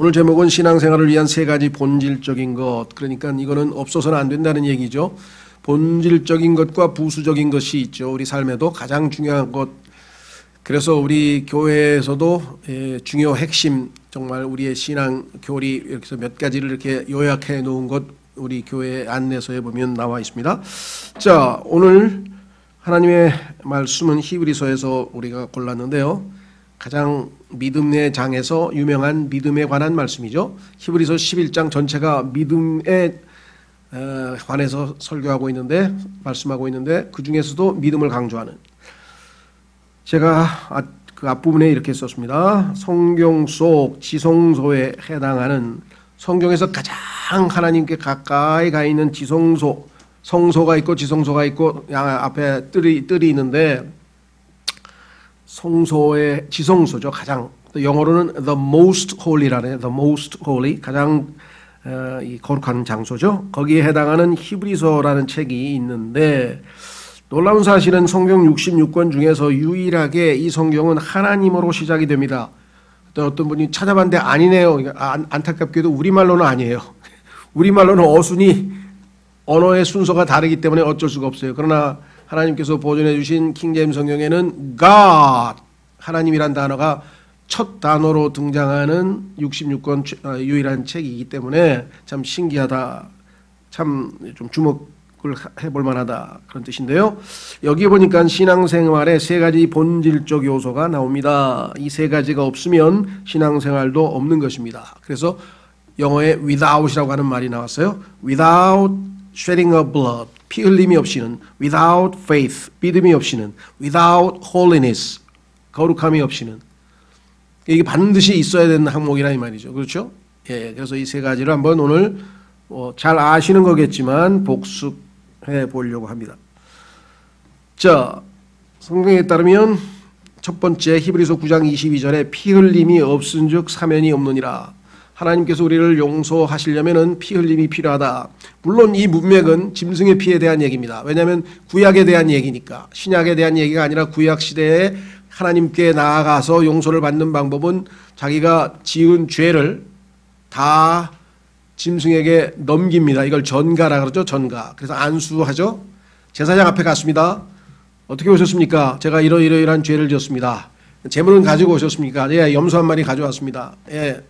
오늘 제목은 신앙생활을 위한 세 가지 본질적인 것. 그러니까 이거는 없어서는 안 된다는 얘기죠. 본질적인 것과 부수적인 것이 있죠. 우리 삶에도 가장 중요한 것. 그래서 우리 교회에서도 중요 핵심, 정말 우리의 신앙 교리 이렇게 해서 몇 가지를 이렇게 요약해 놓은 것 우리 교회 안내서에 보면 나와 있습니다. 자, 오늘 하나님의 말씀은 히브리서에서 우리가 골랐는데요. 가장 믿음의 장에서 유명한 믿음에 관한 말씀이죠. 히브리서 11장 전체가 믿음에 관해서 설교하고 있는데, 말씀하고 있는데, 그 중에서도 믿음을 강조하는. 제가 그 앞부분에 이렇게 썼습니다. 성경 속 지성소에 해당하는, 성경에서 가장 하나님께 가까이 가 있는 지성소, 성소가 있고 지성소가 있고 앞에 뜰이 있는데, 성소의 지성소죠. 가장, 영어로는 the most holy라네. the most holy, 가장 이 거룩한 장소죠. 거기에 해당하는 히브리서라는 책이 있는데, 놀라운 사실은 성경 66권 중에서 유일하게 이 성경은 하나님어로 시작이 됩니다. 어떤 분이 찾아봤는데 아니네요. 안타깝게도 우리말로는 아니에요. 우리말로는 어순이, 언어의 순서가 다르기 때문에 어쩔 수가 없어요. 그러나 하나님께서 보존해 주신 킹제임스 성경에는 God, 하나님이란 단어가 첫 단어로 등장하는 66권 유일한 책이기 때문에 참 신기하다, 참 좀 주목을 해볼 만하다, 그런 뜻인데요. 여기 보니까 신앙생활에 세 가지 본질적 요소가 나옵니다. 이 세 가지가 없으면 신앙생활도 없는 것입니다. 그래서 영어에 without이라고 하는 말이 나왔어요. without shedding of blood, 피 흘림이 없이는, without faith, 믿음이 없이는, without holiness, 거룩함이 없이는. 이게 반드시 있어야 되는 항목이라 이 말이죠. 그렇죠? 예, 그래서 이 세 가지를 한번 오늘 잘 아시는 거겠지만 복습해 보려고 합니다. 자, 성경에 따르면 첫 번째 히브리서 9장 22절에 피 흘림이 없은즉 사면이 없느니라. 하나님께서 우리를 용서하시려면 피 흘림이 필요하다. 물론 이 문맥은 짐승의 피에 대한 얘기입니다. 왜냐하면 구약에 대한 얘기니까. 신약에 대한 얘기가 아니라 구약 시대에 하나님께 나아가서 용서를 받는 방법은 자기가 지은 죄를 다 짐승에게 넘깁니다. 이걸 전가라 그러죠. 전가. 그래서 안수하죠. 제사장 앞에 갔습니다. 어떻게 오셨습니까? 제가 이러이러한 죄를 지었습니다. 제물은 가지고 오셨습니까? 예, 염소 한 마리 가져왔습니다. 예.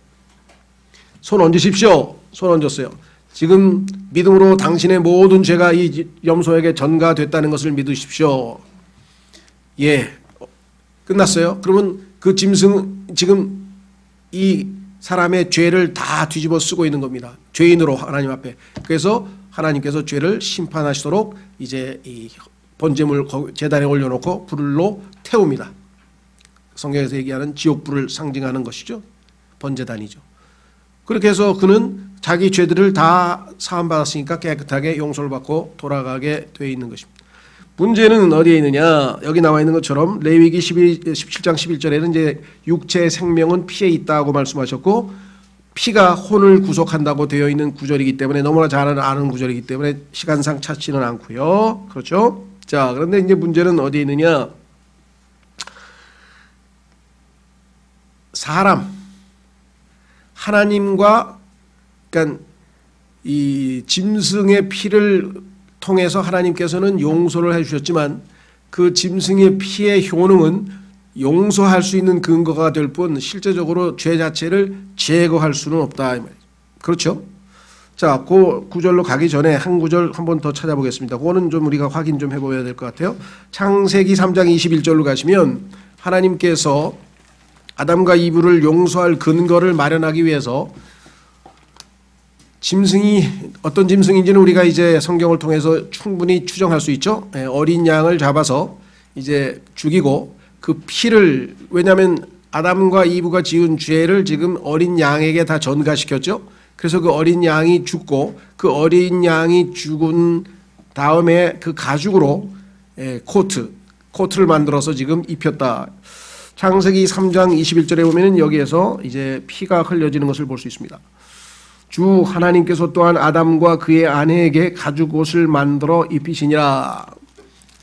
손 얹으십시오. 손 얹었어요. 지금 믿음으로 당신의 모든 죄가 이 염소에게 전가됐다는 것을 믿으십시오. 예, 끝났어요. 그러면 그 짐승, 지금 이 사람의 죄를 다 뒤집어 쓰고 있는 겁니다. 죄인으로 하나님 앞에. 그래서 하나님께서 죄를 심판하시도록 이제 이 번제물 제단에 올려놓고 불로 태웁니다. 성경에서 얘기하는 지옥불을 상징하는 것이죠. 번제단이죠. 그렇게 해서 그는 자기 죄들을 다 사함받았으니까 깨끗하게 용서를 받고 돌아가게 되어 있는 것입니다. 문제는 어디에 있느냐? 여기 나와 있는 것처럼 레위기 17장 11절에는 이제 육체의 생명은 피에 있다고 말씀하셨고, 피가 혼을 구속한다고 되어 있는 구절이기 때문에, 너무나 잘 아는 구절이기 때문에 시간상 찾지는 않고요. 그렇죠? 자, 그런데 이제 문제는 어디에 있느냐? 사람, 하나님과, 그러니까 이 짐승의 피를 통해서 하나님께서는 용서를 해주셨지만, 그 짐승의 피의 효능은 용서할 수 있는 근거가 될 뿐 실제적으로 죄 자체를 제거할 수는 없다. 그렇죠? 자, 그 구절로 가기 전에 한 구절 한번 더 찾아보겠습니다. 그거는 좀 우리가 확인 좀 해봐야 될 것 같아요. 창세기 3장 21절로 가시면 하나님께서 아담과 이브를 용서할 근거를 마련하기 위해서 짐승이 어떤 짐승인지는 우리가 이제 성경을 통해서 충분히 추정할 수 있죠. 어린 양을 잡아서 이제 죽이고 그 피를, 왜냐하면 아담과 이브가 지은 죄를 지금 어린 양에게 다 전가시켰죠. 그래서 그 어린 양이 죽고, 그 어린 양이 죽은 다음에 그 가죽으로 코트를 만들어서 지금 입혔다. 창세기 3장 21절에 보면은 여기에서 이제 피가 흘려지는 것을 볼 수 있습니다. 주 하나님께서 또한 아담과 그의 아내에게 가죽 옷을 만들어 입히시니라.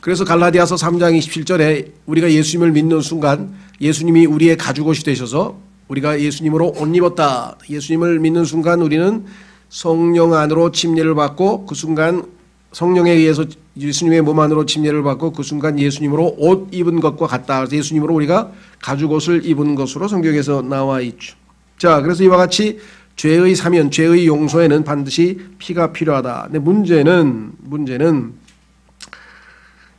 그래서 갈라디아서 3장 27절에 우리가 예수님을 믿는 순간 예수님이 우리의 가죽 옷이 되셔서 우리가 예수님으로 옷 입었다. 예수님을 믿는 순간 우리는 성령 안으로 침례를 받고 그 순간 성령에 의해서 예수님의 몸 안으로 침례를 받고 그 순간 예수님으로 옷 입은 것과 같다. 그래서 예수님으로 우리가 가죽옷을 입은 것으로 성경에서 나와 있죠. 자, 그래서 이와 같이 죄의 사면, 죄의 용서에는 반드시 피가 필요하다. 근데 문제는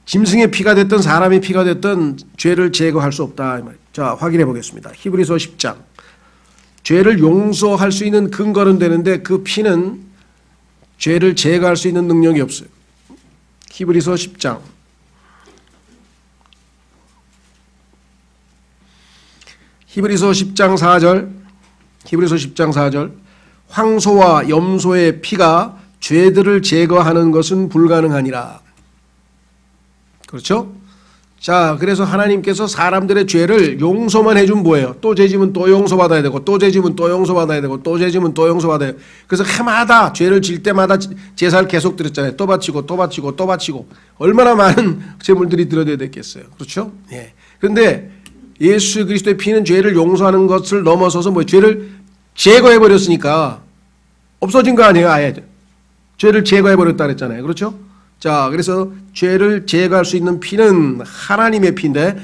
짐승의 피가 됐든 사람의 피가 됐든 죄를 제거할 수 없다. 자, 확인해 보겠습니다. 히브리서 10장. 죄를 용서할 수 있는 근거는 되는데 그 피는 죄를 제거할 수 있는 능력이 없어요. 히브리서 10장. 히브리서 10장 4절. 히브리서 10장 4절. 황소와 염소의 피가 죄들을 제거하는 것은 불가능하니라. 그렇죠? 자, 그래서 하나님께서 사람들의 죄를 용서만 해주면 뭐예요? 또 죄지면 또 용서받아야 되고, 또 죄지면 또 용서받아야 되고, 또 죄지면 또 용서받아야 돼요. 그래서 해마다 죄를 질 때마다 제사를 계속 드렸잖아요. 또 바치고 또 바치고 또 바치고. 얼마나 많은 제물들이 드려야 됐겠어요. 그렇죠? 예. 그런데 예수 그리스도의 피는 죄를 용서하는 것을 넘어서서 뭐 죄를 제거해 버렸으니까 없어진 거 아니에요, 아예. 죄를 제거해 버렸다 그랬잖아요. 그렇죠? 자, 그래서 죄를 제거할 수 있는 피는 하나님의 피인데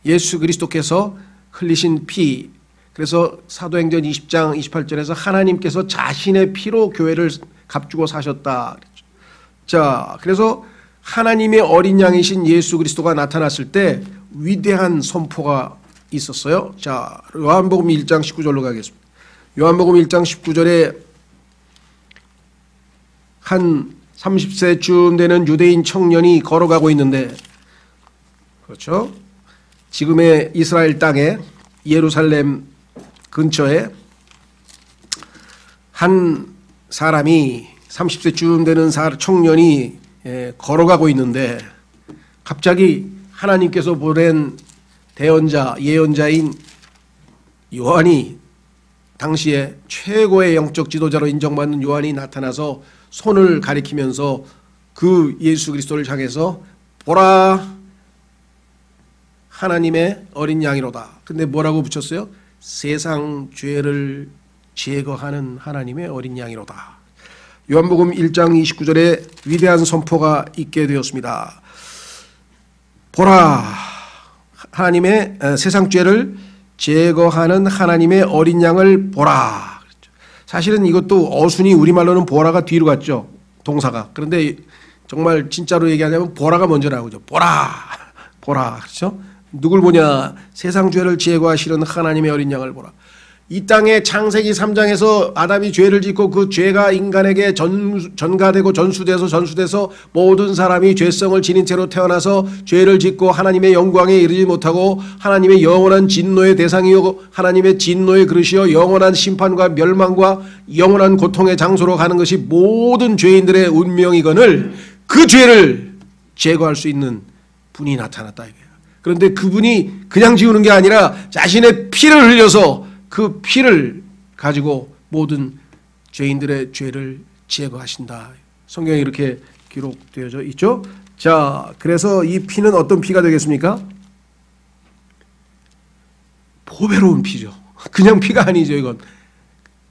예수 그리스도께서 흘리신 피. 그래서 사도행전 20장 28절에서 하나님께서 자신의 피로 교회를 값주고 사셨다. 자, 그래서 하나님의 어린 양이신 예수 그리스도가 나타났을 때 위대한 선포가 있었어요. 자, 요한복음 1장 19절로 가겠습니다. 요한복음 1장 19절에 한 30세쯤 되는 유대인 청년이 걸어가고 있는데, 그렇죠? 지금의 이스라엘 땅에 예루살렘 근처에 한 사람이 30세쯤 되는 청년이 걸어가고 있는데 갑자기 하나님께서 보낸 대언자, 예언자인 요한이, 당시에 최고의 영적 지도자로 인정받는 요한이 나타나서 손을 가리키면서 그 예수 그리스도를 향해서 보라, 하나님의 어린 양이로다. 근데 뭐라고 붙였어요? 세상 죄를 제거하는 하나님의 어린 양이로다. 요한복음 1장 29절에 위대한 선포가 있게 되었습니다. 보라, 하나님의 세상 죄를 제거하는 하나님의 어린 양을 보라. 사실은 이것도 어순이 우리말로는 보라가 뒤로 갔죠. 동사가. 그런데 정말 진짜로 얘기하자면 보라가 먼저 나오죠. 보라. 보라. 그렇죠? 누굴 보냐? 세상 죄를 제거하시는 하나님의 어린 양을 보라. 이 땅에 창세기 3장에서 아담이 죄를 짓고 그 죄가 인간에게 전가되고 전수돼서 모든 사람이 죄성을 지닌 채로 태어나서 죄를 짓고 하나님의 영광에 이르지 못하고 하나님의 영원한 진노의 대상이요 하나님의 진노의 그릇이요 영원한 심판과 멸망과 영원한 고통의 장소로 가는 것이 모든 죄인들의 운명이거늘 그 죄를 제거할 수 있는 분이 나타났다 이거예요. 그런데 그분이 그냥 지우는 게 아니라 자신의 피를 흘려서 그 피를 가지고 모든 죄인들의 죄를 제거하신다. 성경에 이렇게 기록되어져 있죠. 자, 그래서 이 피는 어떤 피가 되겠습니까? 보배로운 피죠. 그냥 피가 아니죠, 이건.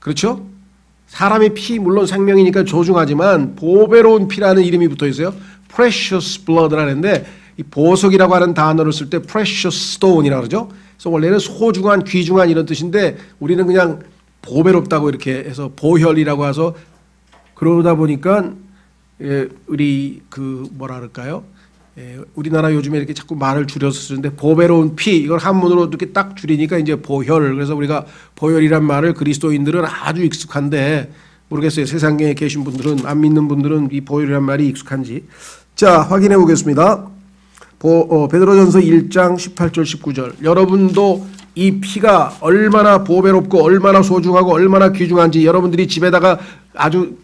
그렇죠? 사람의 피 물론 생명이니까 소중하지만 보배로운 피라는 이름이 붙어 있어요. precious blood라는데 이 보석이라고 하는 단어를 쓸 때 precious stone이라고 그러죠. 그래서 원래는 소중한, 귀중한 이런 뜻인데 우리는 그냥 보배롭다고 이렇게 해서 보혈이라고 해서 그러다 보니까 우리 그 뭐라 그럴까요? 우리나라 요즘에 이렇게 자꾸 말을 줄여서 쓰는데 보배로운 피 이걸 한문으로 이렇게 딱 줄이니까 이제 보혈. 그래서 우리가 보혈이란 말을 그리스도인들은 아주 익숙한데 모르겠어요. 세상에 계신 분들은 안 믿는 분들은 이 보혈이란 말이 익숙한지. 자, 확인해 보겠습니다. 베드로전서 1장 18절 19절. 여러분도 이 피가 얼마나 보배롭고 얼마나 소중하고 얼마나 귀중한지 여러분들이 집에다가 아주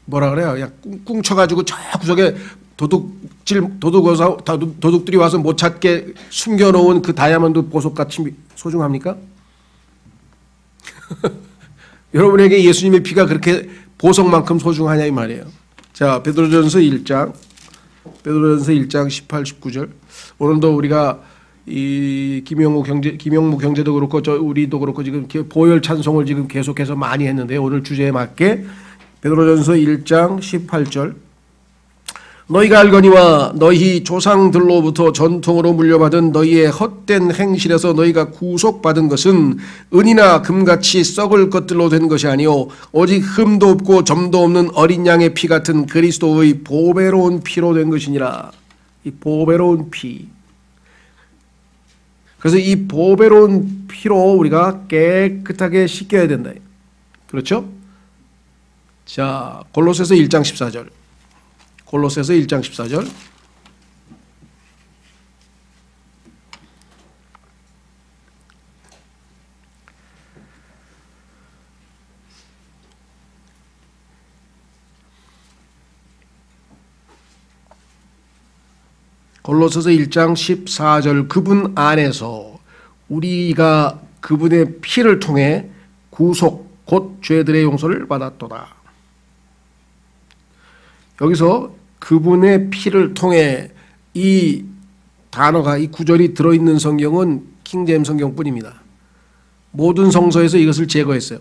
뭐라 그래요? 그냥 꿍꿍 쳐가지고 저 구석에 도둑들이 와서 못 찾게 숨겨놓은 그 다이아몬드 보석같이 소중합니까? 여러분에게 예수님의 피가 그렇게 보석만큼 소중하냐 이 말이에요. 자, 베드로전서 1장 18, 19절. 오늘도 우리가 이 김영무 경제도 그렇고 우리도 그렇고 지금 보혈 찬송을 지금 계속해서 많이 했는데 오늘 주제에 맞게 베드로전서 1장 18절 너희가 알거니와 너희 조상들로부터 전통으로 물려받은 너희의 헛된 행실에서 너희가 구속받은 것은 은이나 금같이 썩을 것들로 된 것이 아니요 오직 흠도 없고 점도 없는 어린 양의 피 같은 그리스도의 보배로운 피로 된 것이니라. 이 보배로운 피. 그래서 이 보배로운 피로 우리가 깨끗하게 씻겨야 된다. 그렇죠? 자, 골로새서 1장 14절. 골로새서 1장 14절. 골로새서 1장 14절 그분 안에서 우리가 그분의 피를 통해 구속 곧 죄들의 용서를 받았도다. 여기서 그분의 피를 통해 이 단어가 이 구절이 들어있는 성경은 킹제임스 성경뿐입니다. 모든 성서에서 이것을 제거했어요.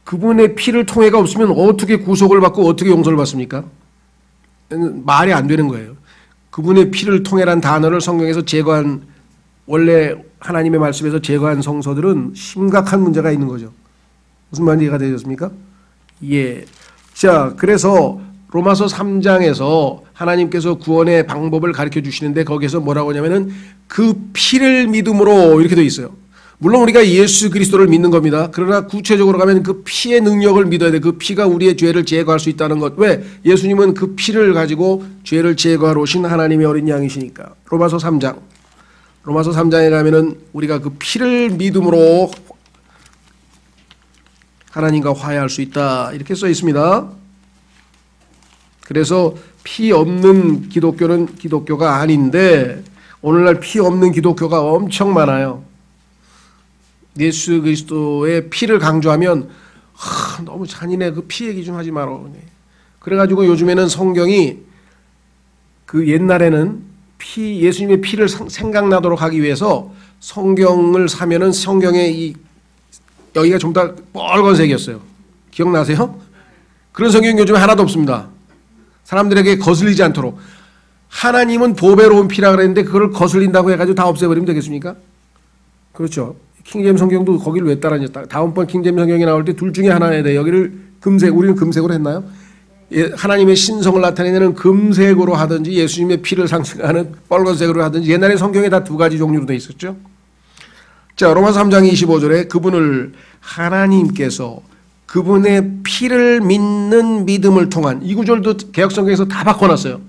그분의 피를 통해가 없으면 어떻게 구속을 받고 어떻게 용서를 받습니까? 말이 안 되는 거예요. 그분의 피를 통해란 단어를 성경에서 제거한 원래 하나님의 말씀에서 제거한 성서들은 심각한 문제가 있는 거죠. 무슨 말인지 이해가 되셨습니까? 예. 자, 그래서 로마서 3장에서 하나님께서 구원의 방법을 가르쳐 주시는데 거기에서 뭐라고 하냐면은 그 피를 믿음으로 이렇게 되어 있어요. 물론 우리가 예수 그리스도를 믿는 겁니다. 그러나 구체적으로 가면 그 피의 능력을 믿어야 돼. 그 피가 우리의 죄를 제거할 수 있다는 것. 왜? 예수님은 그 피를 가지고 죄를 제거하러 오신 하나님의 어린 양이시니까. 로마서 3장. 로마서 3장에 가면은 우리가 그 피를 믿음으로 하나님과 화해할 수 있다. 이렇게 써 있습니다. 그래서 피 없는 기독교는 기독교가 아닌데 오늘날 피 없는 기독교가 엄청 많아요. 예수 그리스도의 피를 강조하면 너무 잔인해. 그 피 얘기 좀 하지 마라. 그래가지고 요즘에는 성경이 그 옛날에는 예수님의 피를 생각나도록 하기 위해서 성경을 사면은 성경에 여기가 좀 더 빨간색이었어요. 기억나세요? 그런 성경이 요즘에 하나도 없습니다. 사람들에게 거슬리지 않도록. 하나님은 보배로운 피라 그랬는데 그걸 거슬린다고 해가지고 다 없애버리면 되겠습니까? 그렇죠. 킹제임스 성경도 거기를 왜 따라했다. 다음번 킹제임스 성경이 나올 때 둘 중에 하나에 대해 여기를 우리는 금색으로 했나요? 예, 하나님의 신성을 나타내는 금색으로 하든지 예수님의 피를 상징하는 빨간색으로 하든지 옛날에 성경에 다 두 가지 종류로 되어 있었죠. 자, 로마서 3장 25절에 그분을 하나님께서 그분의 피를 믿는 믿음을 통한 이 구절도 개역성경에서 다 바꿔놨어요.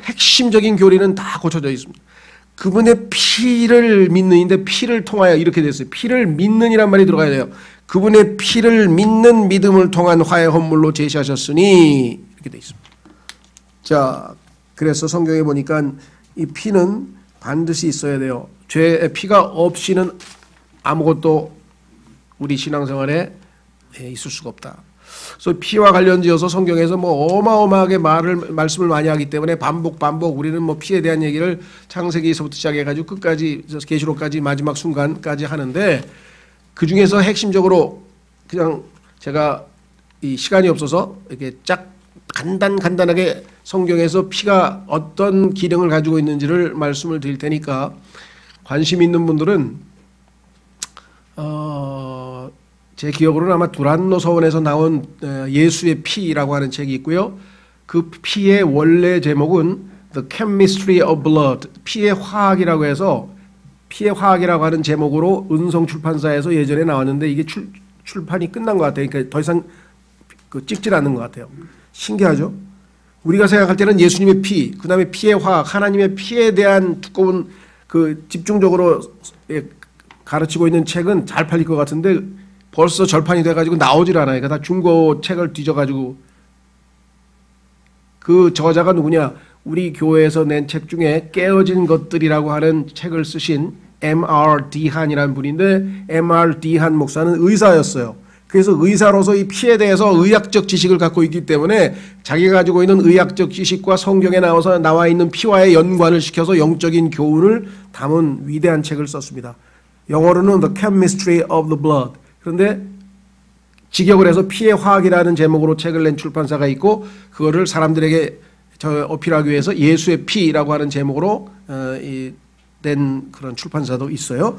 핵심적인 교리는 다 고쳐져 있습니다. 그분의 피를 믿는인데 피를 통하여 이렇게 됐어요. 피를 믿는이란 말이 들어가야 돼요. 그분의 피를 믿는 믿음을 통한 화해 헌물로 제시하셨으니 이렇게 돼 있습니다. 자, 그래서 성경에 보니까 이 피는 반드시 있어야 돼요. 죄의 피가 없이는 아무것도 우리 신앙생활에 있을 수가 없다. 그래서 피와 관련지어서 성경에서 뭐 어마어마하게 말씀을 많이 하기 때문에 반복 우리는 뭐 피에 대한 얘기를 창세기에서부터 시작해가지고 끝까지 계시록까지 마지막 순간까지 하는데 그 중에서 핵심적으로 그냥 제가 이 시간이 없어서 이렇게 쫙 간단하게 성경에서 피가 어떤 기능을 가지고 있는지를 말씀을 드릴 테니까 관심 있는 분들은 제 기억으로는 아마 두란노 서원에서 나온 예수의 피라고 하는 책이 있고요. 그 피의 원래 제목은 The Chemistry of Blood, 피의 화학이라고 해서 피의 화학이라고 하는 제목으로 은성 출판사에서 예전에 나왔는데 이게 출판이 끝난 것 같아요. 그러니까 더 이상 찍질 않는 것 같아요. 신기하죠? 우리가 생각할 때는 예수님의 피, 그 다음에 피의 화학, 하나님의 피에 대한 두꺼운 집중적으로 가르치고 있는 책은 잘 팔릴 것 같은데 벌써 절판이 돼가지고 나오질 않아요. 그러니까 다 중고 책을 뒤져가지고. 그 저자가 누구냐? 우리 교회에서 낸 책 중에 깨어진 것들이라고 하는 책을 쓰신 M.R. 디한이라는 분인데 M.R. 디한 목사는 의사였어요. 그래서 의사로서 이 피에 대해서 의학적 지식을 갖고 있기 때문에 자기가 가지고 있는 의학적 지식과 성경에 나와 있는 피와의 연관을 시켜서 영적인 교훈을 담은 위대한 책을 썼습니다. 영어로는 The Chemistry of the Blood. 그런데 직역을 해서 피의 화학이라는 제목으로 책을 낸 출판사가 있고 그거를 사람들에게 어필하기 위해서 예수의 피라고 하는 제목으로 낸 그런 출판사도 있어요.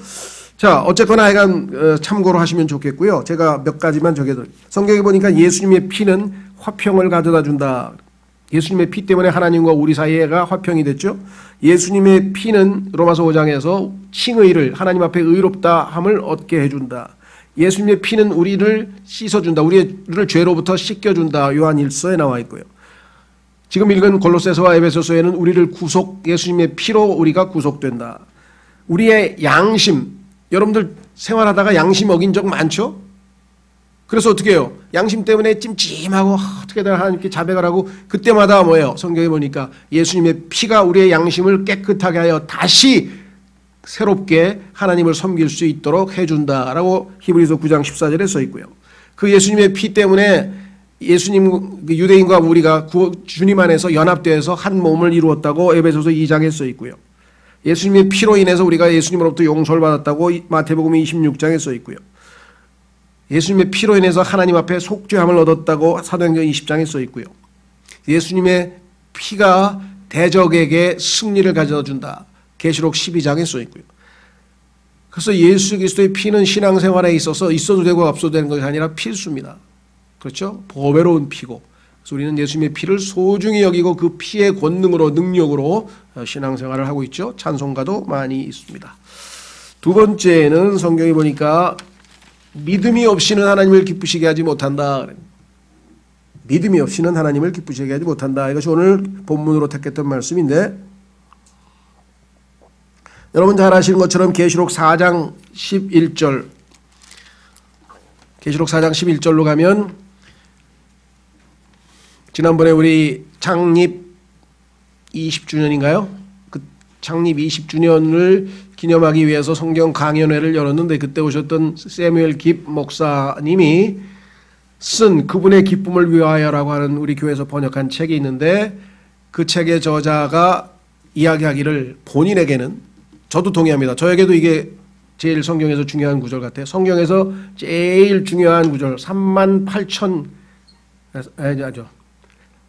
자, 어쨌거나 하여간 참고로 하시면 좋겠고요. 제가 몇 가지만 적어드릴게요. 성경에 보니까 예수님의 피는 화평을 가져다 준다. 예수님의 피 때문에 하나님과 우리 사이가 화평이 됐죠. 예수님의 피는 로마서 5장에서 칭의를 하나님 앞에 의롭다 함을 얻게 해준다. 예수님의 피는 우리를 씻어준다. 우리를 죄로부터 씻겨준다. 요한 1서에 나와 있고요. 지금 읽은 골로새서와 에베소서에는 우리를 예수님의 피로 우리가 구속된다. 우리의 양심, 여러분들 생활하다가 양심 어긴 적 많죠? 그래서 어떻게 해요? 양심 때문에 찜찜하고 어떻게든 하나님께 자백을 하고 그때마다 뭐예요? 성경에 보니까 예수님의 피가 우리의 양심을 깨끗하게 하여 다시 새롭게 하나님을 섬길 수 있도록 해준다라고 히브리서 9장 14절에 써 있고요. 그 예수님의 피 때문에 예수님 유대인과 우리가 주님 안에서 연합되어서 한 몸을 이루었다고 에베소서 2장에 써 있고요. 예수님의 피로 인해서 우리가 예수님으로부터 용서를 받았다고 마태복음 26장에 써 있고요. 예수님의 피로 인해서 하나님 앞에 속죄함을 얻었다고 사도행전 20장에 써 있고요. 예수님의 피가 대적에게 승리를 가져다 준다. 계시록 12장에 써 있고요. 그래서 예수 그리스도의 피는 신앙생활에 있어서 있어도 되고 없어도 되는 것이 아니라 필수입니다. 그렇죠? 보배로운 피고. 그래서 우리는 예수님의 피를 소중히 여기고 그 피의 권능으로 능력으로 신앙생활을 하고 있죠. 찬송가도 많이 있습니다. 두 번째는 성경에 보니까 믿음이 없이는 하나님을 기쁘시게 하지 못한다. 믿음이 없이는 하나님을 기쁘시게 하지 못한다. 이것이 오늘 본문으로 택했던 말씀인데 여러분 잘 아시는 것처럼 계시록 4장 11절 계시록 4장 11절로 가면 지난번에 우리 창립 20주년인가요? 그 창립 20주년을 기념하기 위해서 성경 강연회를 열었는데 그때 오셨던 세뮤엘 깁 목사님이 쓴 그분의 기쁨을 위하여라고 하는 우리 교회에서 번역한 책이 있는데 그 책의 저자가 이야기하기를 본인에게는 저도 동의합니다. 저에게도 이게 제일 성경에서 중요한 구절 같아요. 성경에서 제일 중요한 구절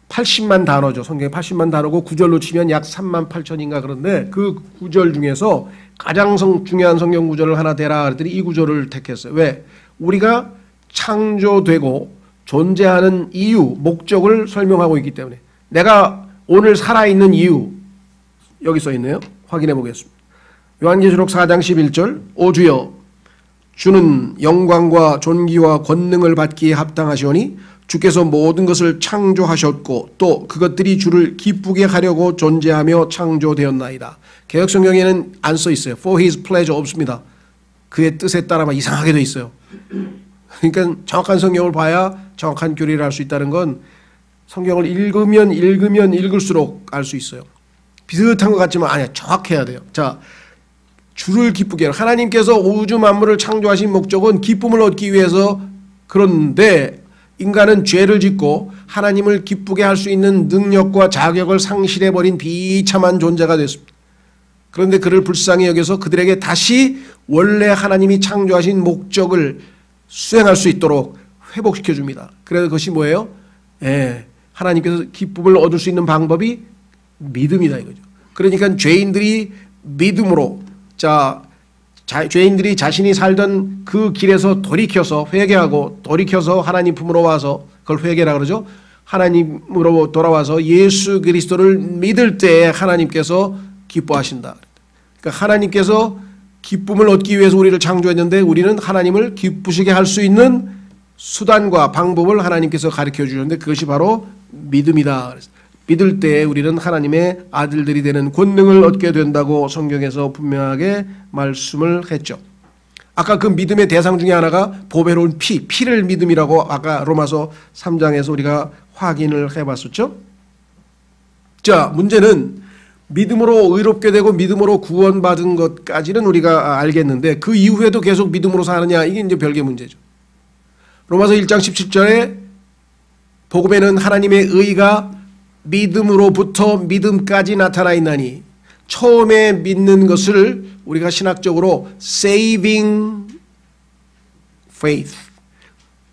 80만 단어죠. 성경에 80만 단어고 구절로 치면 약 3만 8천인가 그런데 그 구절 중에서 가장 중요한 성경 구절을 하나 대라 그랬더니 이 구절을 택했어요. 왜? 우리가 창조되고 존재하는 이유, 목적을 설명하고 있기 때문에 내가 오늘 살아있는 이유 여기 써 있네요. 확인해 보겠습니다. 요한계시록 4장 11절 오 주여 주는 영광과 존귀와 권능을 받기에 합당하시오니 주께서 모든 것을 창조하셨고 또 그것들이 주를 기쁘게 하려고 존재하며 창조되었나이다. 개역성경에는 안 써 있어요. For his pleasure 없습니다. 그의 뜻에 따라만 이상하게 돼 있어요. 그러니까 정확한 성경을 봐야 정확한 교리를 할 수 있다는 건 성경을 읽으면 읽을수록 알 수 있어요. 비슷한 것 같지만 아니야. 정확해야 돼요. 자, 주를 기쁘게 하라. 하나님께서 우주 만물을 창조하신 목적은 기쁨을 얻기 위해서 그런데 인간은 죄를 짓고 하나님을 기쁘게 할 수 있는 능력과 자격을 상실해버린 비참한 존재가 됐습니다. 그런데 그를 불쌍히 여겨서 그들에게 다시 원래 하나님이 창조하신 목적을 수행할 수 있도록 회복시켜 줍니다. 그래서 그것이 뭐예요? 하나님께서 기쁨을 얻을 수 있는 방법이 믿음이다 이거죠. 그러니까 죄인들이 믿음으로 죄인들이 자신이 살던 그 길에서 돌이켜서 회개하고 돌이켜서 하나님 품으로 와서 그걸 회개라 그러죠. 하나님으로 돌아와서 예수 그리스도를 믿을 때에 하나님께서 기뻐하신다. 그러니까 하나님께서 기쁨을 얻기 위해서 우리를 창조했는데 우리는 하나님을 기쁘시게 할 수 있는 수단과 방법을 하나님께서 가르쳐 주셨는데 그것이 바로 믿음이다. 믿을 때 우리는 하나님의 아들들이 되는 권능을 얻게 된다고 성경에서 분명하게 말씀을 했죠. 아까 그 믿음의 대상 중에 하나가 보배로운 피를 믿음이라고 아까 로마서 3장에서 우리가 확인을 해봤었죠. 자, 문제는 믿음으로 의롭게 되고 믿음으로 구원받은 것까지는 우리가 알겠는데 그 이후에도 계속 믿음으로 사느냐 이게 이제 별개 문제죠. 로마서 1장 17절에 복음에는 하나님의 의가 믿음으로부터 믿음까지 나타나 있나니, 처음에 믿는 것을 우리가 신학적으로 saving faith,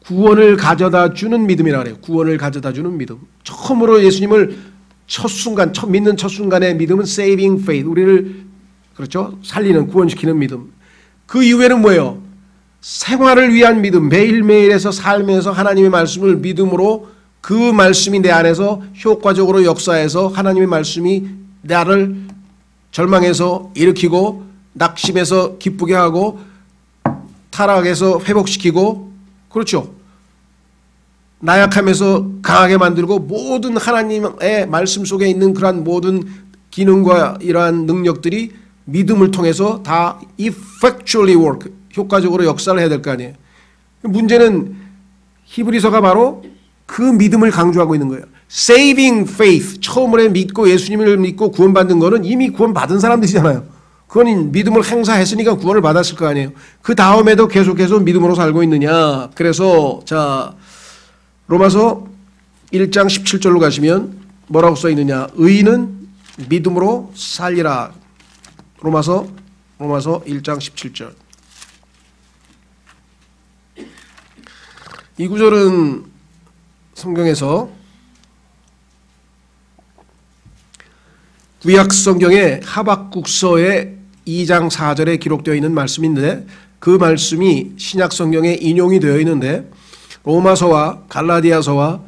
구원을 가져다 주는 믿음이라고 해요. 구원을 가져다 주는 믿음. 처음으로 예수님을 믿는 첫 순간의 믿음은 saving faith, 우리를 그렇죠, 살리는, 구원시키는 믿음. 그 이후에는 뭐예요? 생활을 위한 믿음, 매일매일에서 삶에서 하나님의 말씀을 믿음으로, 그 말씀이 내 안에서 효과적으로 역사해서 하나님의 말씀이 나를 절망에서 일으키고, 낙심해서 기쁘게 하고, 타락해서 회복시키고, 그렇죠, 나약함에서 강하게 만들고, 모든 하나님의 말씀 속에 있는 그러한 모든 기능과 이러한 능력들이 믿음을 통해서 다 effectually work, 효과적으로 역사를 해야 될 거 아니에요. 문제는 히브리서가 바로 그 믿음을 강조하고 있는 거예요. saving faith, 처음으로 믿고 예수님을 믿고 구원받는 거는 이미 구원받은 사람들이잖아요. 그건 믿음을 행사했으니까 구원을 받았을 거 아니에요. 그 다음에도 계속해서 믿음으로 살고 있느냐. 그래서 자, 로마서 1장 17절로 가시면 뭐라고 써 있느냐. 의인은 믿음으로 살리라. 로마서 1장 17절. 이 구절은 성경에서 구약 성경의 하박국서의 2장 4절에 기록되어 있는 말씀인데, 그 말씀이 신약 성경에 인용이 되어 있는데 로마서와 갈라디아서와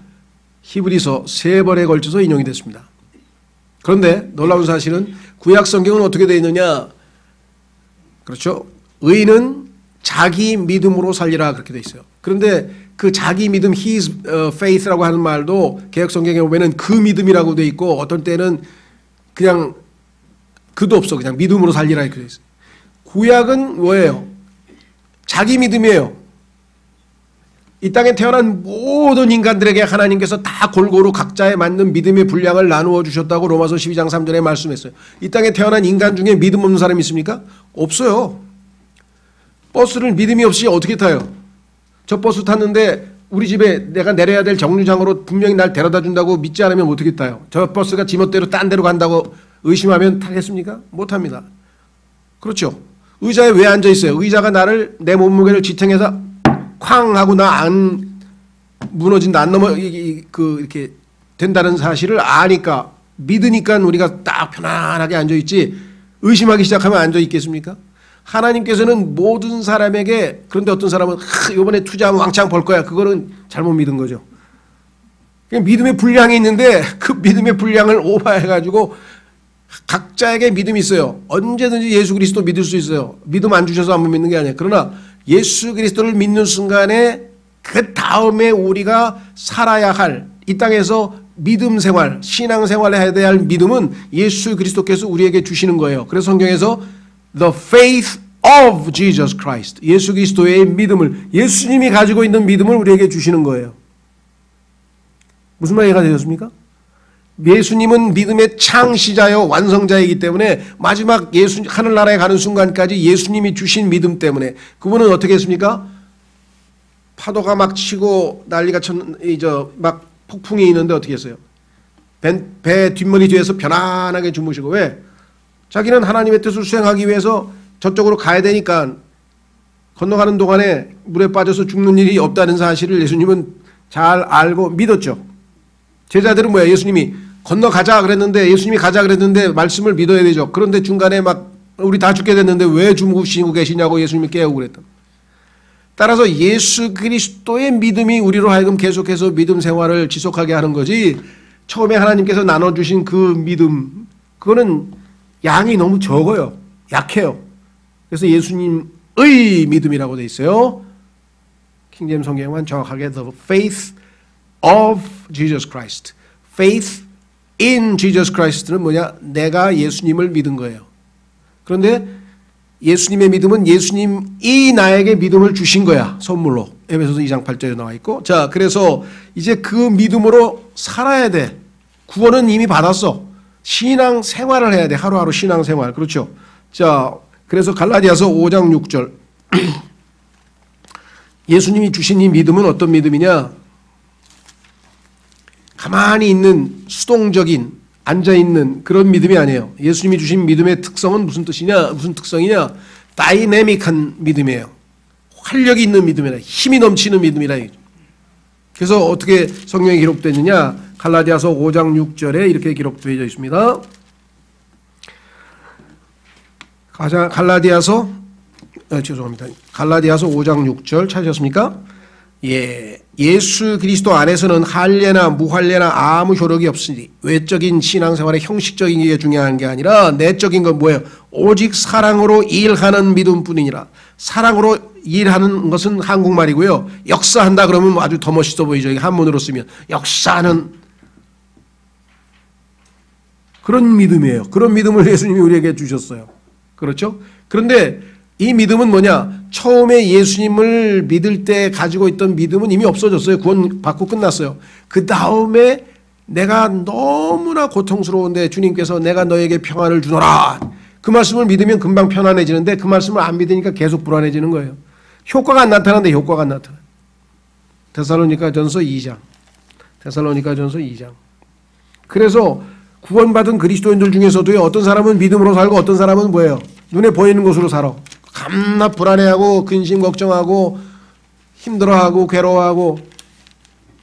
히브리서 3번에 걸쳐서 인용이 됐습니다. 그런데 놀라운 사실은 구약 성경은 어떻게 되어 있느냐. 그렇죠, 의인은 자기 믿음으로 살리라, 그렇게 되어 있어요. 그런데 그 자기 믿음, his faith라고 하는 말도 개역 성경에 보면은 그 믿음이라고 되어 있고, 어떤 때는 그냥 그도 없어, 그냥 믿음으로 살리라 이렇게 되어 있어요. 구약은 뭐예요? 자기 믿음이에요. 이 땅에 태어난 모든 인간들에게 하나님께서 다 골고루 각자에 맞는 믿음의 분량을 나누어 주셨다고 로마서 12장 3절에 말씀했어요. 이 땅에 태어난 인간 중에 믿음 없는 사람이 있습니까? 없어요. 버스를 믿음이 없이 어떻게 타요? 저 버스 탔는데 우리 집에 내가 내려야 될 정류장으로 분명히 날 데려다 준다고 믿지 않으면 어떻게 타요? 저 버스가 지멋대로 딴 데로 간다고 의심하면 타겠습니까? 못합니다. 그렇죠. 의자에 왜 앉아 있어요? 의자가 내 몸무게를 지탱해서 쾅 하고 나 안 무너진다, 안 넘어 이렇게 된다는 사실을 아니까, 믿으니까 우리가 딱 편안하게 앉아 있지, 의심하기 시작하면 앉아 있겠습니까? 하나님께서는 모든 사람에게, 그런데 어떤 사람은 이번에 투자하면 왕창 벌 거야, 그거는 잘못 믿은 거죠. 믿음의 분량이 있는데 그 믿음의 분량을 오버해가지고 각자에게 믿음이 있어요. 언제든지 예수 그리스도 믿을 수 있어요. 믿음 안 주셔서 안 믿는 게 아니에요. 그러나 예수 그리스도를 믿는 순간에 그 다음에 우리가 살아야 할, 이 땅에서 믿음 생활, 신앙 생활을 해야 할 믿음은 예수 그리스도께서 우리에게 주시는 거예요. 그래서 성경에서 The faith of Jesus Christ, 예수 그리스도의 믿음을, 예수님이 가지고 있는 믿음을 우리에게 주시는 거예요. 무슨 말이가 되셨습니까? 예수님은 믿음의 창시자요 완성자이기 때문에 마지막 하늘나라에 가는 순간까지 예수님이 주신 믿음 때문에, 그분은 어떻게 했습니까? 파도가 막 치고 난리가 막 폭풍이 있는데 어떻게 했어요? 배 뒷머리 뒤에서 편안하게 주무시고, 왜? 자기는 하나님의 뜻을 수행하기 위해서 저쪽으로 가야 되니까 건너가는 동안에 물에 빠져서 죽는 일이 없다는 사실을 예수님은 잘 알고 믿었죠. 제자들은 뭐야? 예수님이 건너가자 그랬는데, 예수님이 가자 그랬는데 말씀을 믿어야 되죠. 그런데 중간에 막 우리 다 죽게 됐는데 왜 주무시고 계시냐고 예수님이 깨우고 그랬다. 따라서 예수 그리스도의 믿음이 우리로 하여금 계속해서 믿음 생활을 지속하게 하는 거지, 처음에 하나님께서 나눠주신 그 믿음, 그거는 양이 너무 적어요. 약해요. 그래서 예수님의 믿음이라고 돼 있어요. 킹제임스 성경은 정확하게 The faith of Jesus Christ. Faith in Jesus Christ는 뭐냐? 내가 예수님을 믿은 거예요. 그런데 예수님의 믿음은 예수님이 나에게 믿음을 주신 거야. 선물로. 에베소서 2장 8절에 나와 있고. 자, 그래서 이제 그 믿음으로 살아야 돼. 구원은 이미 받았어. 신앙 생활을 해야 돼. 하루하루 신앙 생활. 그렇죠. 자, 그래서 갈라디아서 5장 6절. 예수님이 주신 이 믿음은 어떤 믿음이냐? 가만히 있는 수동적인 앉아있는 그런 믿음이 아니에요. 예수님이 주신 믿음의 특성은 무슨 뜻이냐? 무슨 특성이냐? 다이내믹한 믿음이에요. 활력이 있는 믿음이라, 힘이 넘치는 믿음이라. 그래서 어떻게 성경에 기록되느냐? 갈라디아서 5장 6절에 이렇게 기록되어 있습니다. 갈라디아서 5장 6절 찾으셨습니까? 예, 예수 그리스도 안에서는 할례나 무할례나 아무 효력이 없으니 외적인 신앙생활의 형식적인 게 중요한 게 아니라 내적인 건 뭐예요? 오직 사랑으로 일하는 믿음뿐이니라. 사랑으로 일하는 것은 한국말이고요. 역사한다 그러면 아주 더 멋있어 보이죠. 한문으로 쓰면 역사하는 그런 믿음이에요. 그런 믿음을 예수님이 우리에게 주셨어요. 그렇죠? 그런데 이 믿음은 뭐냐? 처음에 예수님을 믿을 때 가지고 있던 믿음은 이미 없어졌어요. 구원 받고 끝났어요. 그 다음에 내가 너무나 고통스러운데 주님께서 내가 너에게 평안을 주노라. 그 말씀을 믿으면 금방 편안해지는데 그 말씀을 안 믿으니까 계속 불안해지는 거예요. 효과가 안 나타나는데 효과가 안 나타나. 데살로니가전서 2장. 그래서 구원받은 그리스도인들 중에서도요, 어떤 사람은 믿음으로 살고 어떤 사람은 뭐예요? 눈에 보이는 것으로 살아. 겁나 불안해하고 근심 걱정하고 힘들어하고 괴로워하고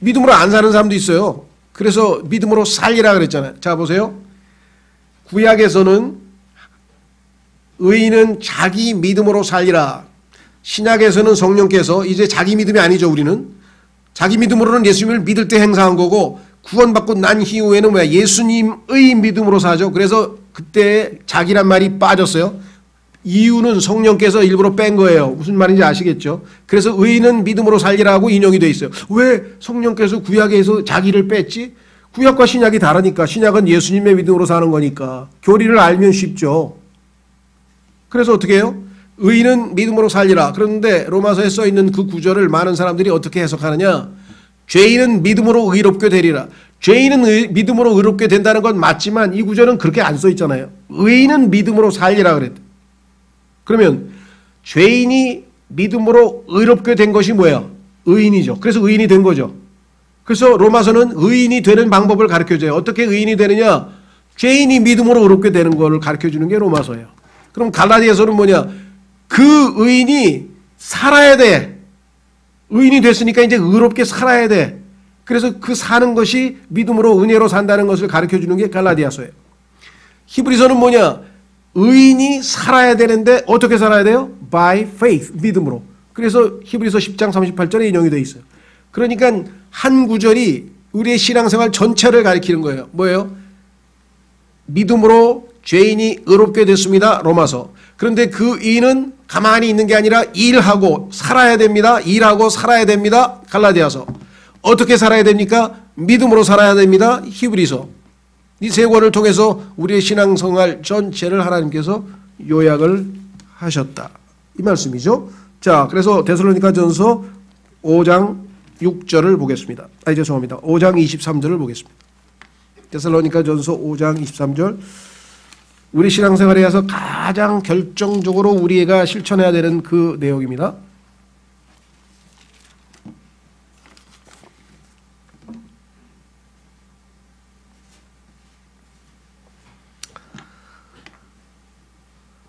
믿음으로 안 사는 사람도 있어요. 그래서 믿음으로 살리라 그랬잖아요. 자 보세요. 구약에서는 의인은 자기 믿음으로 살리라. 신약에서는 성령께서 이제 자기 믿음이 아니죠. 우리는 자기 믿음으로는 예수님을 믿을 때 행사한 거고 구원받고 난 이후에는 뭐야? 예수님의 믿음으로 사죠. 그래서 그때 자기란 말이 빠졌어요. 이유는 성령께서 일부러 뺀 거예요. 무슨 말인지 아시겠죠? 그래서 의인은 믿음으로 살리라고 인용이 돼 있어요. 왜 성령께서 구약에서 자기를 뺐지? 구약과 신약이 다르니까. 신약은 예수님의 믿음으로 사는 거니까. 교리를 알면 쉽죠. 그래서 어떻게 해요? 의인은 믿음으로 살리라. 그런데 로마서에 써 있는 그 구절을 많은 사람들이 어떻게 해석하느냐? 죄인은 믿음으로 의롭게 되리라. 죄인은 믿음으로 의롭게 된다는 건 맞지만 이 구절은 그렇게 안 써 있잖아요. 의인은 믿음으로 살리라 그랬대. 그러면 죄인이 믿음으로 의롭게 된 것이 뭐예요? 의인이죠. 그래서 의인이 된 거죠. 그래서 로마서는 의인이 되는 방법을 가르쳐줘요. 어떻게 의인이 되느냐? 죄인이 믿음으로 의롭게 되는 것을 가르쳐주는 게 로마서예요. 그럼 갈라디아서는 뭐냐? 그 의인이 살아야 돼. 의인이 됐으니까 이제 의롭게 살아야 돼. 그래서 그 사는 것이 믿음으로 은혜로 산다는 것을 가르쳐주는 게 갈라디아서예요. 히브리서는 뭐냐? 의인이 살아야 되는데 어떻게 살아야 돼요? By faith, 믿음으로. 그래서 히브리서 10장 38절에 인용이 되어 있어요. 그러니까 한 구절이 우리의 신앙생활 전체를 가리키는 거예요. 뭐예요? 믿음으로 죄인이 의롭게 됐습니다. 로마서. 그런데 그 의인은 가만히 있는 게 아니라 일하고 살아야 됩니다. 일하고 살아야 됩니다. 갈라디아서. 어떻게 살아야 됩니까? 믿음으로 살아야 됩니다. 히브리서. 이 세 권을 통해서 우리의 신앙생활 전체를 하나님께서 요약을 하셨다. 이 말씀이죠. 자, 그래서 데살로니가전서 5장 6절을 보겠습니다. 죄송합니다. 5장 23절을 보겠습니다. 데살로니가전서 5장 23절. 우리 신앙생활에 의해서 가장 결정적으로 우리가 실천해야 되는 그 내용입니다.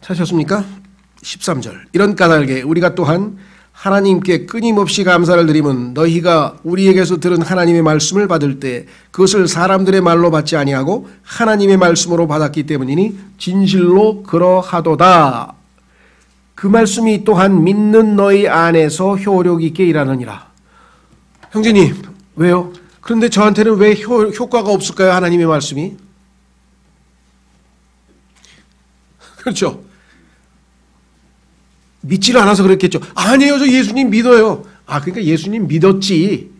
찾으셨습니까? 13절. 이런 까닭에 우리가 또한 하나님께 끊임없이 감사를 드리면 너희가 우리에게서 들은 하나님의 말씀을 받을 때 그것을 사람들의 말로 받지 아니하고 하나님의 말씀으로 받았기 때문이니 진실로 그러하도다. 그 말씀이 또한 믿는 너희 안에서 효력 있게 일하느니라. 형제님, 왜요? 그런데 저한테는 왜 효과가 없을까요? 하나님의 말씀이? 그렇죠. 믿지를 않아서 그랬겠죠. 아니에요, 저 예수님 믿어요. 그러니까 예수님 믿었지.